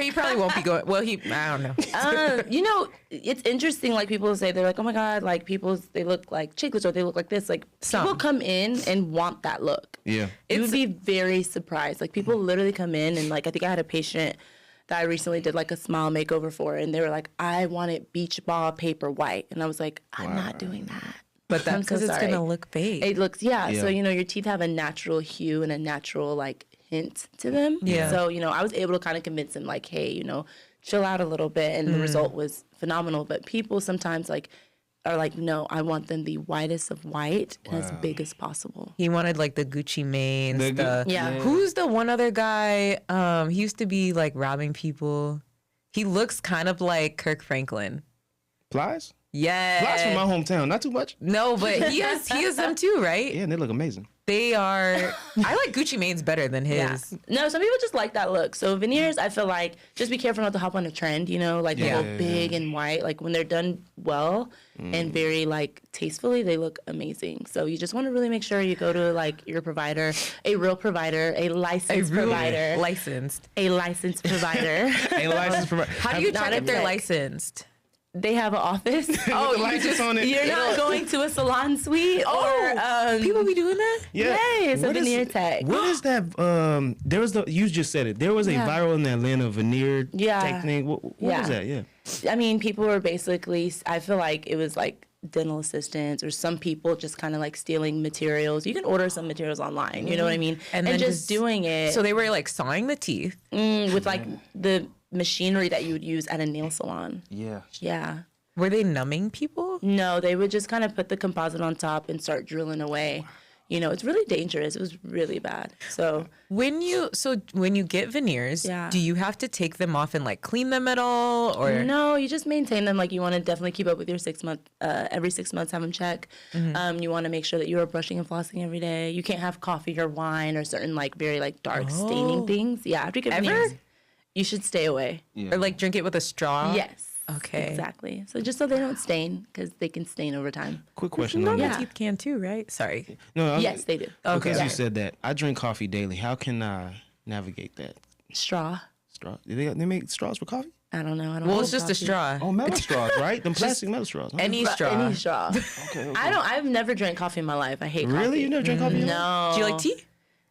He probably won't be going. Well, I don't know. You know, it's interesting. Like people say, they're like, "Oh my god!" Like they look like chiclets or they look like this. Like Some. people come in and want that look. Yeah. You would be very surprised. Like people literally come in and like I think I had a patient that I recently did like a smile makeover for, and they were like, "I want it beach ball paper white," and I was like, "I'm not doing that." But that's I'm so because it's sorry. gonna look fake. It looks Yeah. So you know your teeth have a natural hue and a natural like hint to them. Yeah. So you know I was able to kind of convince him like, hey, you know, chill out a little bit, and the result was phenomenal. But people sometimes like are like, no, I want them the whitest of white and as big as possible. He wanted like the Gucci Manes. Yeah. Who's the one other guy? He used to be like robbing people. He looks kind of like Kirk Franklin. Plies? Yeah. Plies from my hometown. Not too much. No, but he has them too, right? Yeah, and they look amazing. They are. I like Gucci Mane's better than his. Yeah. No, some people just like that look. So veneers, I feel like just be careful not to hop on a trend, you know, like go big and white. Like when they're done well and very like tastefully, they look amazing. So you just want to really make sure you go to like your provider, a real provider, a licensed provider. Licensed. A licensed provider. A licensed provider. How do you check if they're licensed? They have an office. Oh, the license on it. You're not going to a salon suite or People be doing that? Yeah. yes, a What is- veneer tech. What is that? There was you just said it. There was a viral in Atlanta veneer tech thing. What was that? Yeah. I mean, people were basically, I feel like it was like dental assistants or some people just kind of like stealing materials. You can order some materials online, you know what I mean? And And then just doing it So they were like sawing the teeth. with like the machinery that you would use at a nail salon. Yeah. Yeah. Were they numbing people? No, they would just kind of put the composite on top and start drilling away. You know, it's really dangerous. It was really bad. So When you get veneers, Yeah. do you have to take them off and like clean them at all, or no, you just maintain them. Like you want to definitely keep up with your 6 month. Every 6 months, have them check. You want to make sure that you are brushing and flossing every day. You can't have coffee or wine or certain like very like dark staining things. Yeah, after you get Ever? veneers, you should stay away. or like drink it with a straw? Yes. Okay. Exactly. So just so they don't stain, because they can stain over time. Quick question on Normal that. teeth can too, right? Sorry. No, Yes, they do. Because Okay. you said that. I drink coffee daily. How can I navigate that? Straw. Straw? Do they make straws for coffee? I don't know. I don't Well, know it's just a coffee. straw. Oh, metal straws, right? Them plastic metal straws. Huh? Any straw. Any straw. Okay. I've never drank coffee in my life. I hate coffee. Really? You never drink coffee? No. Do you like tea?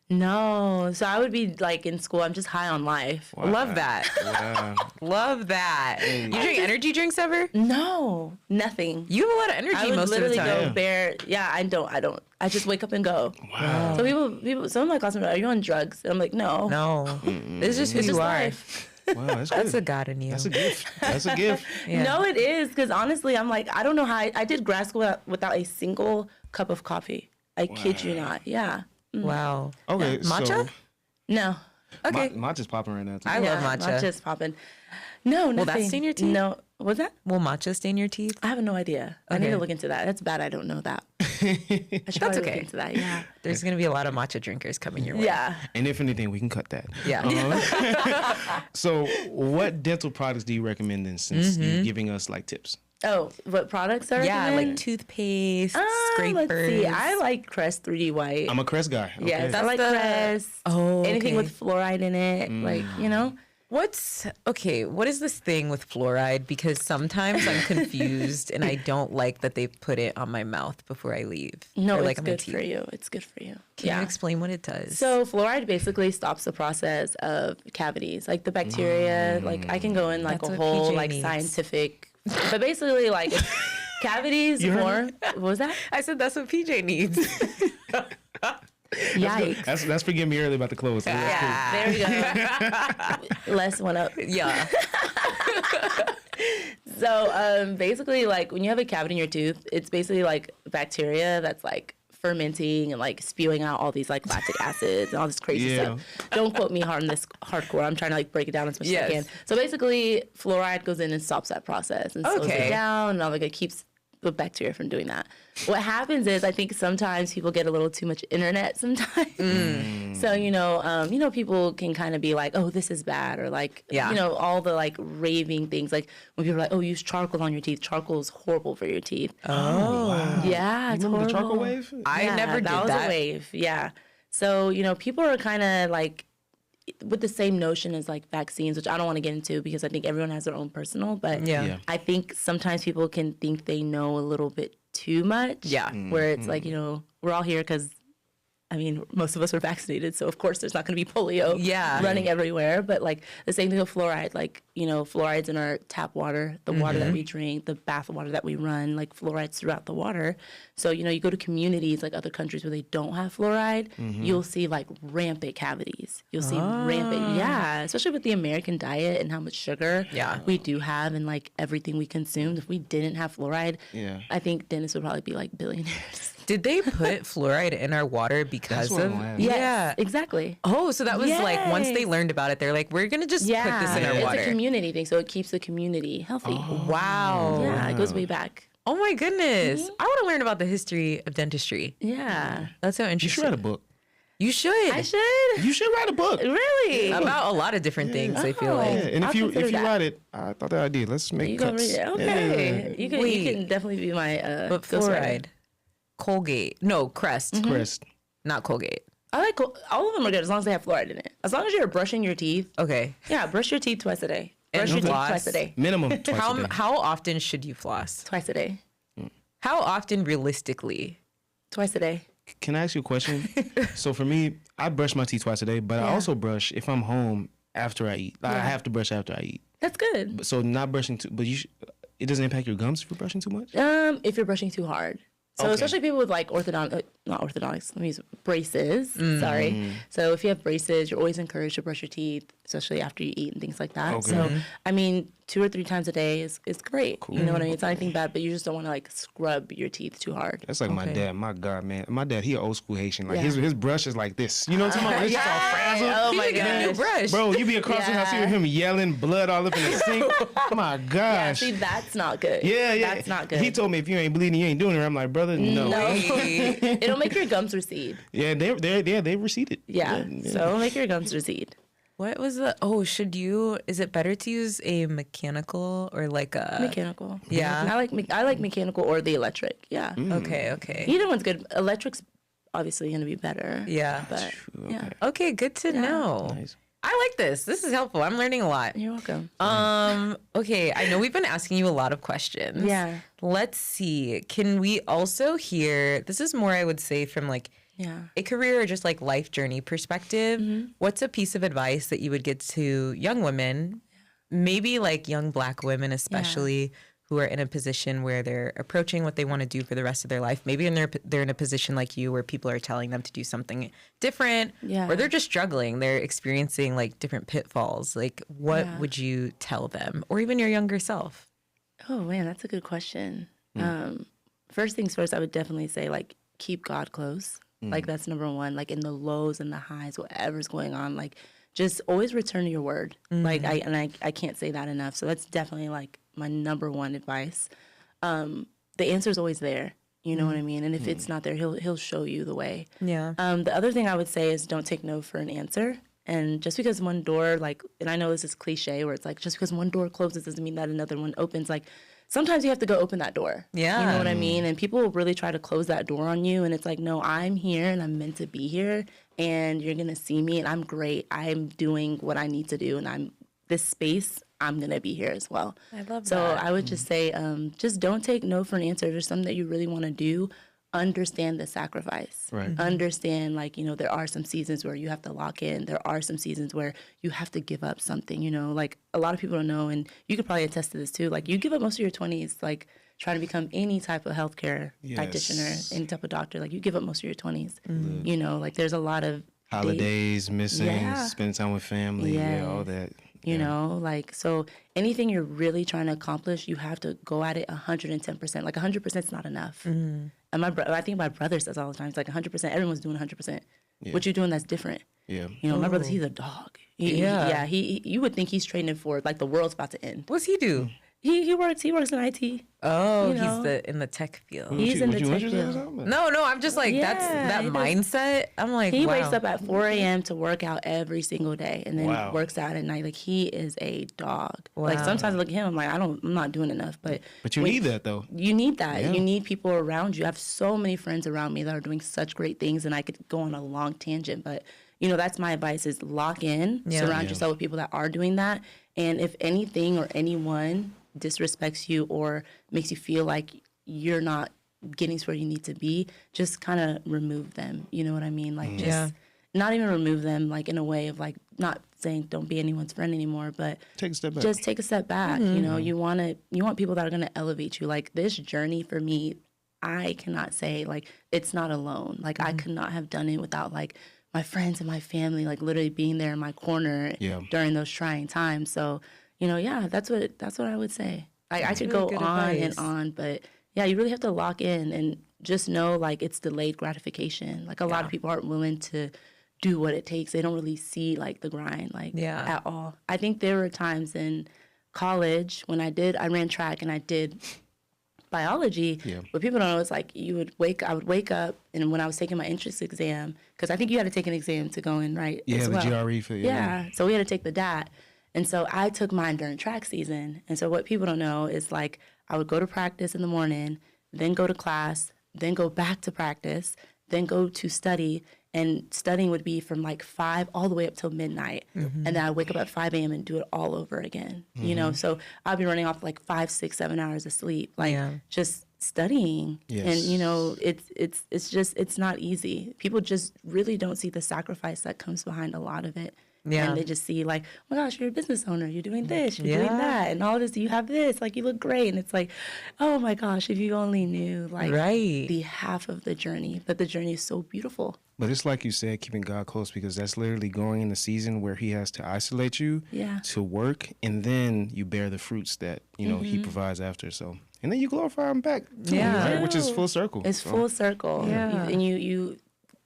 No. So I would be like in school. I'm just high on life. Love that. Wow. Love that. You drink energy drinks ever? No. Nothing. You have a lot of energy I would most of the literally time. go bare. Yeah, I don't. I just wake up and go. Wow. So people, some of my classmates are you on drugs? And I'm like, no. No. It's just who It's you just are. life. Wow, that's good. That's a God in you. That's a gift. That's a gift. Yeah. No, it is, because honestly, I'm like, I don't know how I did grad school without a single cup of coffee. I kid you not. Yeah. Wow. Okay, Matcha? so No. Okay. matcha's popping right now. Too. I love matcha. Matcha's popping. No, nothing. Will that stain your teeth? No. What's that? Will matcha stain your teeth? I have no idea. I need Okay. to look into that. That's bad. I don't know that. I should probably okay. look into that. Yeah. There's going to be a lot of matcha drinkers coming your way. Yeah. And if anything, we can cut that. Yeah. So, what dental products do you recommend then, since you're giving us like tips? Oh, what products are Yeah, recommend? like toothpaste, scrapers. Let's see. I like Crest 3D White. I'm a Crest guy. Okay. Yes, I That's like the- Crest. Oh, Anything okay. with fluoride in it, like, you know? What is this thing with fluoride? Because sometimes I'm confused and I don't like that they put it on my mouth before I leave. No, Or, it's on my good teeth. for you. It's good for you. Can you explain what it does? So fluoride basically stops the process of cavities, like the bacteria. Like I can go in like That's a what whole PJ like needs. scientific, but basically like if cavities form. What was that? I said that's what PJ needs. Yikes! That's for getting me early about to close. So that's cool. There we go. Less went up. Yeah. So basically, like when you have a cavity in your tooth, it's basically like bacteria that's like fermenting and like spewing out all these like lactic acids and all this crazy Yeah. stuff. Don't quote me on this hardcore. I'm trying to like break it down as much as I Yes. can. So basically, fluoride goes in and stops that process and slows Okay. it down, and all like it keeps the bacteria from doing that. What happens is I think sometimes people get a little too much internet sometimes. So you know people can kind of be like, oh, this is bad, or like Yeah. you know all the like raving things, like when people are like, oh, use charcoal on your teeth. Charcoal is horrible for your teeth. Oh. Yeah, it's Remember the horrible. charcoal wave? I never did that was that. a wave. Yeah. So people are kind of like with the same notion as like vaccines, which I don't want to get into because I think everyone has their own personal. But Yeah. I think sometimes people can think they know a little bit too much. Yeah. Where it's like we're all here because I mean, most of us are vaccinated, so of course there's not going to be polio Yeah. running everywhere. But like the same thing with fluoride, like, you know, fluoride's in our tap water, the water that we drink, the bath water that we run, like fluoride's throughout the water. So, you know, you go to communities like other countries where they don't have fluoride, you'll see like rampant cavities. You'll see rampant, especially with the American diet and how much sugar we do have and like everything we consume. If we didn't have fluoride, I think dentists would probably be like billionaires. Did they put fluoride in our water because of? Yes, exactly. Oh, so that was like once they learned about it, they're like, we're gonna just put this in our water. It's a community thing, so it keeps the community healthy. Oh, wow. Yeah, it goes way back. Oh my goodness. I want to learn about the history of dentistry. Yeah. That's so You interesting. should write a book. You should. I should. You should write a book. Really? About a lot of different things, I feel Yeah, like. and I'll if you consider that. write it, I thought that idea. Let's make You gonna cuts. read it? Okay. You Wait. can definitely be my But fluoride, Colgate, no, Crest, Crest. not Colgate. I like all of them are good as long as they have fluoride in it. As long as you're brushing your teeth. Okay. Yeah, brush your teeth twice a day. And Brush your teeth floss? twice a day. Minimum twice a day. How often should you floss? Twice a day. How often realistically? Twice a day. Can I ask you a question? So for me, I brush my teeth twice a day, but I also brush if I'm home after I eat. I have to brush after I eat. That's good. So not brushing too, but it doesn't impact your gums if you're brushing too much? If you're brushing too hard. So Okay. especially people with like not orthodontics, let me use braces. Sorry. So if you have braces, you're always encouraged to brush your teeth, especially after you eat and things like that. Okay. So I mean, 2 or 3 times a day is great. Cool. You know what I mean? It's not anything bad, but you just don't want to like scrub your teeth too hard. That's like my dad. My God, man. My dad, he an old school Haitian. Like his brush is like this. You know what I'm talking about? It's just all frazzled. Oh He my should get a new gosh. brush. Bro, you be across the house, you hear him yelling, blood all up in the sink. My Yeah, gosh. see, that's not good. Yeah. That's not good. He told me if you ain't bleeding, you ain't doing it. I'm like, brother, no. It'll make your gums recede. Yeah, they receded. Yeah. So it'll make your gums recede. What was the? Oh, is it better to use a mechanical or like a Mechanical. Yeah. I like mechanical or the electric. Yeah. Okay. Either one's good. Electric's obviously going to be better. Yeah. But yeah. Okay, good to know. Nice. I like this. This is helpful. I'm learning a lot. You're welcome. Okay, I know we've been asking you a lot of questions. Yeah. Let's see. Can we also hear, this is more I would say from like a career or just like life journey perspective. What's a piece of advice that you would give to young women, maybe like young Black women especially, who are in a position where they're approaching what they want to do for the rest of their life? Maybe they're in a position like you where people are telling them to do something different, or they're just struggling. They're experiencing like different pitfalls. Like, what would you tell them, or even your younger self? Oh man, that's a good question. First things first, I would definitely say like keep God close. Like that's number one. Like in the lows and the highs, whatever's going on, like just always return to your word. Like I can't say that enough. So that's definitely like my number one advice. The answer is always there. You know what I mean? And if it's not there, he'll show you the way. Yeah. The other thing I would say is don't take no for an answer. And just because one door, like, and I know this is cliche where it's like, just because one door closes doesn't mean that another one opens. Like, sometimes you have to go open that door. Yeah. You know what I mean? And people will really try to close that door on you. And it's like, no, I'm here and I'm meant to be here. And you're going to see me and I'm great. I'm doing what I need to do. And this space, I'm going to be here as well. I love so that. I would just say, just don't take no for an answer. If there's something that you really want to do, understand the sacrifice. Right. Understand, like, you know, there are some seasons where you have to lock in. There are some seasons where you have to give up something, you know. Like, a lot of people don't know, and you could probably attest to this too. Like, you give up most of your 20s, like, trying to become any type of healthcare practitioner, any type of doctor. Like, you give up most of your 20s. You know, like, there's a lot of Holidays, missing, spending time with family, all that. You know, like, so anything you're really trying to accomplish, you have to go at it 110%. Like, 100% is not enough. And I think my brother says all the time, it's like 100%, everyone's doing 100%. What you're doing that's different. Yeah. You know, my brother, he's a dog. You would think he's training for, like, the world's about to end. What's he do? He works in IT. Oh, You know? he's in the tech field. He's in the tech interested in field. something? No, I'm just like, that's that he does. mindset. I'm like, He wow. wakes up at 4 a.m. to work out every single day and then Wow. works out at night. Like, he is a dog. Like, sometimes I look at him, I'm like, I'm not doing enough. But But you need that, though. You need that. Yeah. You need people around you. I have so many friends around me that are doing such great things, and I could go on a long tangent. But, you know, that's my advice is lock in, surround yourself with people that are doing that. And if anything or anyone disrespects you or makes you feel like you're not getting to where you need to be, just kind of remove them. You know what I mean? Like just not even remove them like in a way of like not saying don't be anyone's friend anymore, but take a step back. Just take a step back. You know, you want people that are going to elevate you. Like this journey for me, I cannot say like it's not alone. Like I could not have done it without like my friends and my family, like literally being there in my corner during those trying times. So, you know, that's what I would say. Like I could go on and on, but yeah, you really have to lock in and just know like it's delayed gratification. Like a lot of people aren't willing to do what it takes. They don't really see like the grind like at all. I think there were times in college when I ran track and I did biology. What people don't know is like I would wake up, and when I was taking my entrance exam, because I think you had to take an exam to go in, right? Yeah, the GRE for so we had to take the DAT. And so I took mine during track season. And so what people don't know is like I would go to practice in the morning, then go to class, then go back to practice, then go to study. And studying would be from like 5 all the way up till midnight. And then I'd wake up at 5 a.m. and do it all over again. You know, so I'd be running off like 5, 6, 7 hours of sleep, like just studying. And, you know, it's not easy. People just really don't see the sacrifice that comes behind a lot of it. And they just see like, oh my gosh, you're a business owner. You're doing this, you're doing that, and all this. You have this, like you look great. And it's like, oh my gosh, if you only knew like the half of the journey. But the journey is so beautiful. But it's like you said, keeping God close, because that's literally going in the season where he has to isolate you to work, and then you bear the fruits that, you know, he provides after. So, and then you glorify him back too, right? Which is full circle. It's full circle.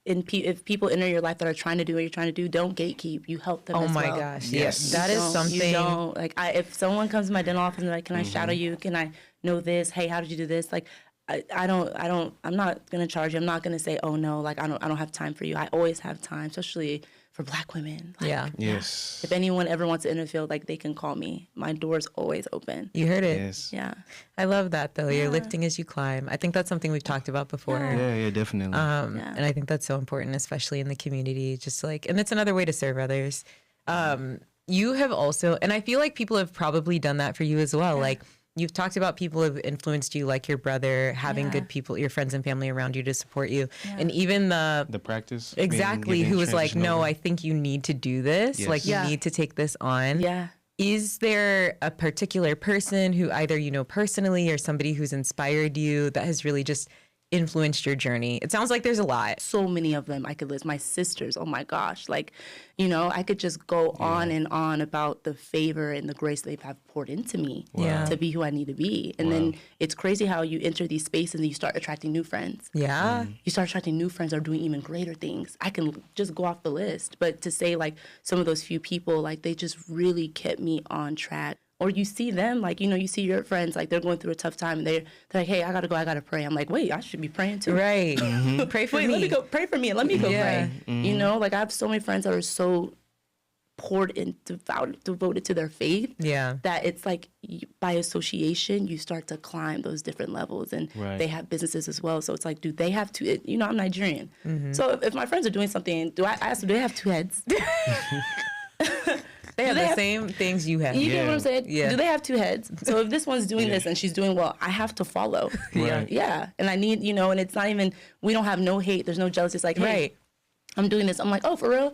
And if people enter your life that are trying to do what you're trying to do, don't gatekeep. You help them as well. Oh my gosh. Yes. That is something. You don't, like, if someone comes to my dental office and like, can I shadow you? Can I know this? Hey, how did you do this? Like, I'm not going to charge you. I'm not going to say, oh no, like, I don't have time for you. I always have time, especially for Black women. Like, yes. If anyone ever wants to interfere, like, they can call me. My door's always open. You heard it. Yes. Yeah. I love that though. You're lifting as you climb. I think that's something we've talked about before. Yeah, definitely. And I think that's so important, especially in the community, just like, and it's another way to serve others. You have also, and I feel like people have probably done that for you as well. Like, you've talked about people who have influenced you, like your brother, having good people, your friends and family around you to support you. And even the practice. Exactly. Who was like, no, I think you need to do this. Like, you need to take this on. Is there a particular person who either you know personally or somebody who's inspired you that has really just influenced your journey? It sounds like there's a lot. So many of them I could list. My sisters, oh my gosh. Like, you know, I could just go on and on about the favor and the grace they have poured into me to be who I need to be. And then it's crazy how you enter these spaces and you start attracting new friends. You start attracting new friends that are doing even greater things. I can just go off the list. But to say like some of those few people, like they just really kept me on track. Or you see them, like, you know, you see your friends, like, they're going through a tough time, and they're like, hey, I got to pray. I'm like, wait, I should be praying too. Right. Pray for me. Let me go, pray for me, and let me go pray. You know, like, I have so many friends that are so poured in, devoted to their faith, that it's like, by association, you start to climb those different levels, and they have businesses as well. So it's like, do they have two, you know, I'm Nigerian. So if my friends are doing something, do I ask, do they have two heads? They have the same things you have. You get what I'm saying? Do they have two heads? So if this one's doing this and she's doing well, I have to follow. And I need, you know, and it's not even, we don't have no hate. There's no jealousy. It's like, hey, I'm doing this. I'm like, oh, for real?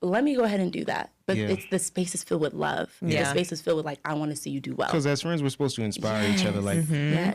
Let me go ahead and do that. But it's the space is filled with love. The space is filled with like, I want to see you do well. Because as friends, we're supposed to inspire each other. Like,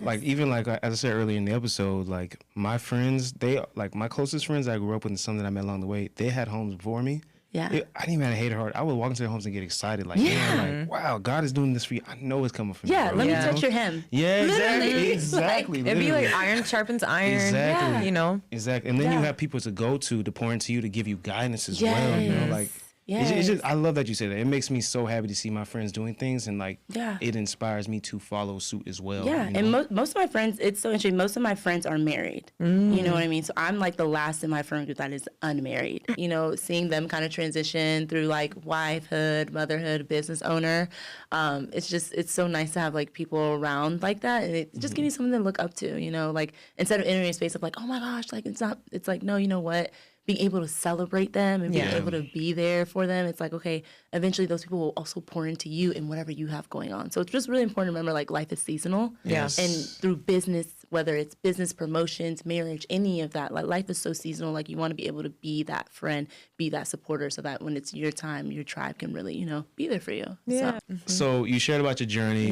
like even like as I said earlier in the episode, like my friends, they like my closest friends I grew up with and some that I met along the way, they had homes before me. I didn't even have to hate hard. I would walk into their homes and get excited. Like, man, like, wow, God is doing this for you. I know it's coming from you. Let me touch your hem. Exactly. It'd be like iron sharpens iron. Exactly. You know? Exactly. And then you have people to go to pour into you, to give you guidance as well. You know, like, it's just, I love that you said that. It makes me so happy to see my friends doing things, and like, it inspires me to follow suit as well. You know? And most of my friends, it's so interesting. Most of my friends are married. You know what I mean? So I'm like the last in my friend group that is unmarried. You know, seeing them kind of transition through like wifehood, motherhood, business owner. It's so nice to have like people around like that, and it just gives me something to look up to. You know, like instead of entering a space of like, oh my gosh, like it's not. It's like, no, you know what? Being able to celebrate them and being able to be there for them. It's like, okay, eventually those people will also pour into you in whatever you have going on. So it's just really important to remember, like, life is seasonal. And through business, whether it's business, promotions, marriage, any of that. Like life is so seasonal. Like you want to be able to be that friend, be that supporter, so that when it's your time, your tribe can really, be there for you. Yeah. So you shared about your journey,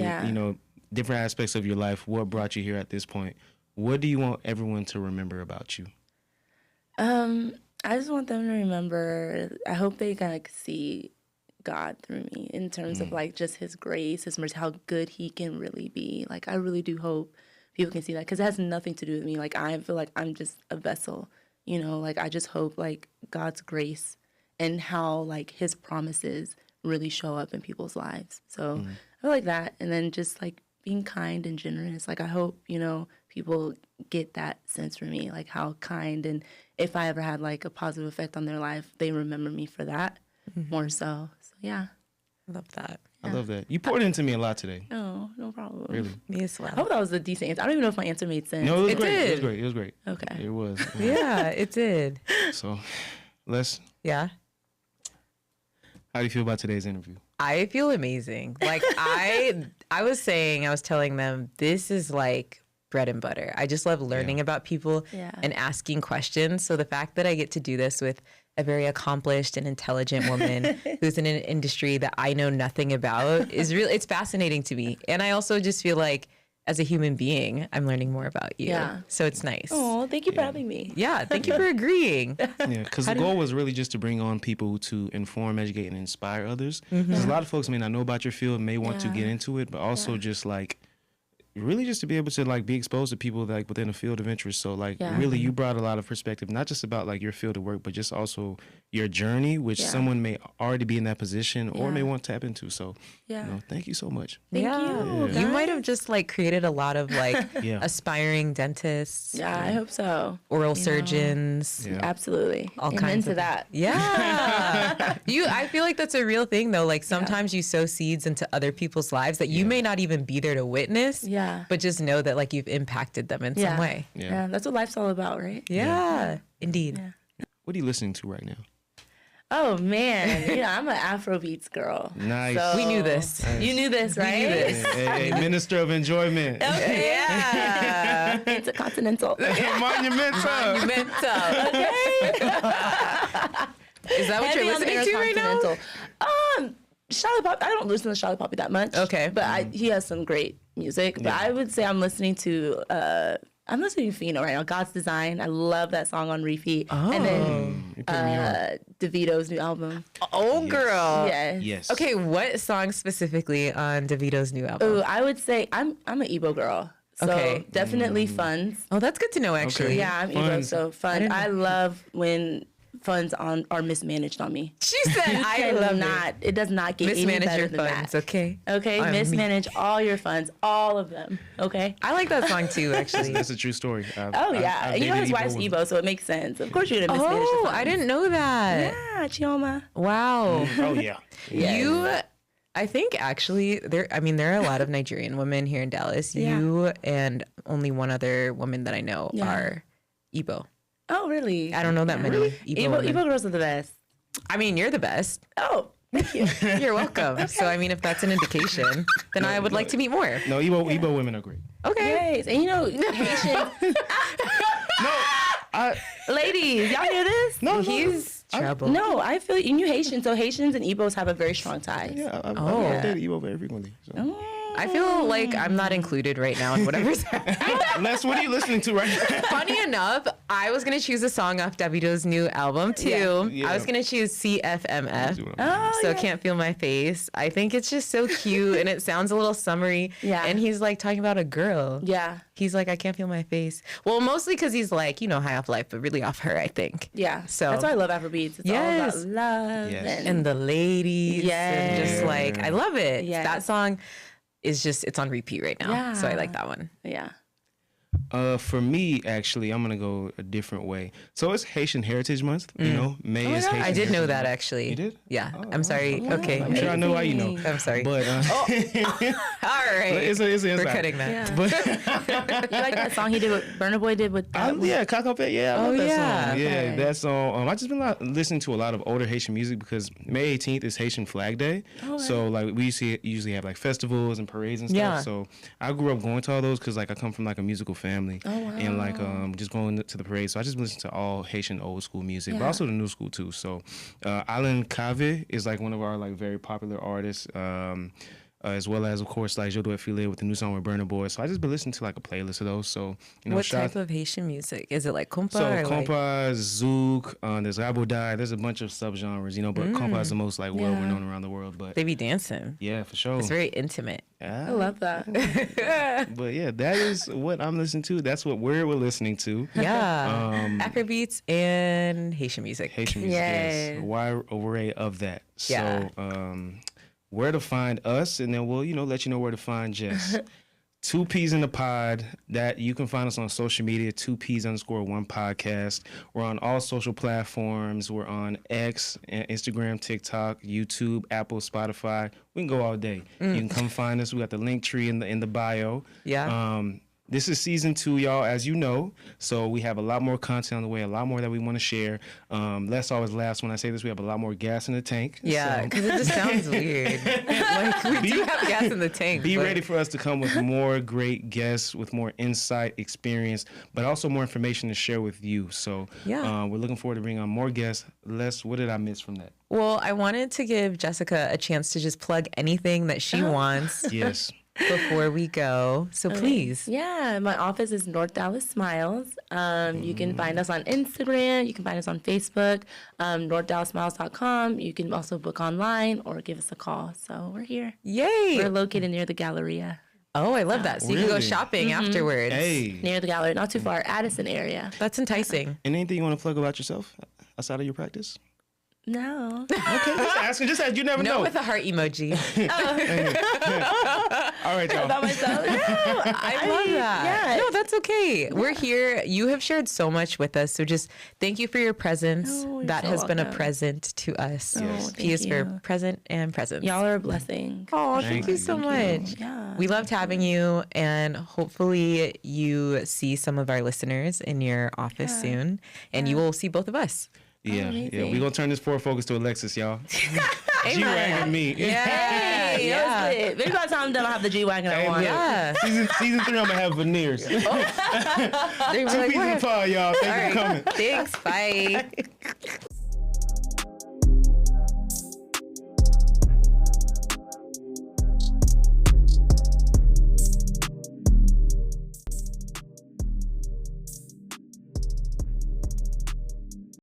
different aspects of your life. What brought you here at this point? What do you want everyone to remember about you? I just want them to remember, I hope they kind of see God through me in terms of like just his grace, his mercy, how good he can really be. Like I really do hope people can see that, because it has nothing to do with me. Like I feel like I'm just a vessel, like I just hope like God's grace and how like his promises really show up in people's lives. So I feel like that. And then just like being kind and generous. Like I hope, people get that sense from me, like how kind, and if I ever had like a positive effect on their life, they remember me for that more so. So yeah. I love that. I love that. You poured into me a lot today. Oh, no problem. Really? Me as well. I hope that was a decent answer. I don't even know if my answer made sense. No, it was It great. did. It was great. It was great. Okay. It was. Yeah, it did. So, how do you feel about today's interview? I feel amazing. Like I was telling them, this is like bread and butter. I just love learning about people and asking questions. So the fact that I get to do this with a very accomplished and intelligent woman who's in an industry that I know nothing about is really, it's fascinating to me. And I also just feel like as a human being, I'm learning more about you. Yeah. So it's nice. Oh, thank you for having me. Yeah, thank you for agreeing. Yeah, because the goal was really just to bring on people to inform, educate, and inspire others. Because a lot of folks may not know about your field, may want to get into it, but also just like really just to be able to like be exposed to people like within a field of interest. So like really you brought a lot of perspective, not just about like your field of work, but just also your journey, which someone may already be in that position or may want to tap into. So thank you so much. Thank you. You might have just like created a lot of like aspiring dentists. Yeah, I hope so. Oral surgeons. Yeah. Absolutely. All Amen kinds to of that. Yeah. I feel like that's a real thing though. Like sometimes you sow seeds into other people's lives that you may not even be there to witness. Yeah. But just know that like you've impacted them in some way. Yeah. That's what life's all about, right? Yeah. Indeed. Yeah. What are you listening to right now? Oh man, I'm an Afrobeats girl. Nice. So, We knew this. You knew this, right? We knew this. Hey, minister of enjoyment. Okay. Yeah. Intercontinental. Monumental. Monumental. Okay. Is that what you're listening to right now? Charlotte Pop. I don't listen to Charlotte Poppy that much. Okay. But he has some great music. But I would say I'm listening to Fino right now. God's Design. I love that song on repeat. Oh. And then DeVito's new album. Oh, girl. Yes. Okay, what song specifically on DeVito's new album? Ooh, I would say I'm an Igbo girl. So Okay. definitely Funds. Oh, that's good to know, actually. Okay. Yeah, I'm Igbo, Funds. so Funds. I love when funds are mismanaged on me. She said, I love not. It does not get any mismanage better your than funds, that. okay? Okay, I'm mismanage all your funds, all of them. Okay. I like that song too, actually. That's a true story. Oh yeah, and you know his wife's Igbo, so it makes sense. Of course you're gonna mismanage the funds. I didn't know that. Yeah, Chioma. Wow. Oh yeah. I think actually there are a lot of Nigerian women here in Dallas. Yeah. You and only one other woman that I know are Igbo. Oh really? I don't know that many Igbo women. Igbo girls are the best. I mean, you're the best. Oh, thank you. You're welcome. So, I mean, if that's an indication, then I would like to meet more. No, Igbo women are great. Okay. Yes, and Haitians. Ladies, y'all hear this? No, He's trouble. No, I feel you Haitians. So Haitians and Igbos have a very strong tie. Yeah, I date Igbo very frequently. So. I feel like I'm not included right now in whatever's happening. Les, what are you listening to right now? Funny enough, I was going to choose a song off Davido's new album, too. Yeah. I was going to choose CFMF. Oh, So Can't Feel My Face. I think it's just so cute and it sounds a little summery. Yeah. And he's like talking about a girl. Yeah. He's like, I can't feel my face. Well, mostly because he's like, high off life, but really off her, I think. Yeah. So that's why I love Afrobeats. It's all about love. Yes. And the ladies. And just like, I love it. Yes. That song is just, it's on repeat right now. Yeah. So I like that one. Yeah. For me, actually, I'm gonna go a different way. So it's Haitian Heritage Month. May is Haitian. I did know Heritage that Month. actually. You did? Yeah. I'm sorry. Okay. I'm sure I know why you know. I'm sorry. But All right. it's an We're inside. cutting that. Yeah. But You like that song he did with Burna Boy did with that one? yeah, Kakopet, yeah, I love Oh, that yeah. song. Yeah, Okay. that song. I just been listening to a lot of older Haitian music because May 18th is Haitian Flag Day. So like we usually have like festivals and parades and stuff. Yeah. So I grew up going to all those because like I come from like a musical family. family. Oh, wow. And like just going to the parade. So I just listen to all Haitian old school music, but also the new school too. So Alan Kave is like one of our like very popular artists. As well as, of course, like Joe Filet with the new song with Burna Boy. So I just been listening to like a playlist of those. So, you know, what type of Haitian music? Is it like compa? So or compa, zouk, there's rabodai. There's a bunch of subgenres, you know, but compa is the most like well known around the world. But they be dancing. Yeah, for sure. It's very intimate. I love that. But yeah, that is what I'm listening to. That's what we're listening to. Yeah. Afrobeats and Haitian music. Haitian music, yes. A wide array of that. Yeah. So, where to find us, and then we'll, you know, let you know where to find Jess. 2 P's in the pod. That you can find us on social media, 2Ps_1 podcast. We're on all social platforms. We're on X, Instagram, TikTok, YouTube, Apple, Spotify. We can go all day. You can come find us. We got the link tree in the bio. Yeah. This is season 2, y'all, as you know. So we have a lot more content on the way, a lot more that we want to share. Less always laughs when I say this. We have a lot more gas in the tank. Yeah, because it just sounds weird. Like, we do have gas in the tank. Be ready for us to come with more great guests, with more insight, experience, but also more information to share with you. So we're looking forward to bringing on more guests. Les, what did I miss from that? Well, I wanted to give Jessica a chance to just plug anything that she wants. Yes. Before we go. So please. Yeah, my office is North Dallas Smiles. You can find us on Instagram. You can find us on Facebook, NorthDallasSmiles.com. You can also book online or give us a call. So we're here. Yay. We're located near the Galleria. Oh, I love that. So you can go shopping afterwards. Hey. Near the Galleria, not too far, Addison area. That's enticing. And anything you want to plug about yourself outside of your practice? No. Okay, just ask. You never know. No, with a heart emoji. All right, y'all. About myself? No, I love that. Yeah. No, that's okay. We're here. You have shared so much with us. So just thank you for your presence. Oh, that so has been a welcome. present to us. Yes. P is for you. present and presence. Y'all are a blessing. Oh, Thank thank you you. so Thank much. Yeah. We loved having you, and hopefully you see some of our listeners in your office soon, and you will see both of us. Yeah, amazing. we're going to turn this Ford Focus to Alexis, y'all. G-Wagon me. Yeah. Hey, Yeah. that was lit. Maybe by the time I'm done, I'll have the G-Wagon I Hey, want. look, Yeah. Season 3, I'm going to have veneers. They were 2 like, pieces "We're- of pie, y'all. Thank you for coming. Thanks. Bye.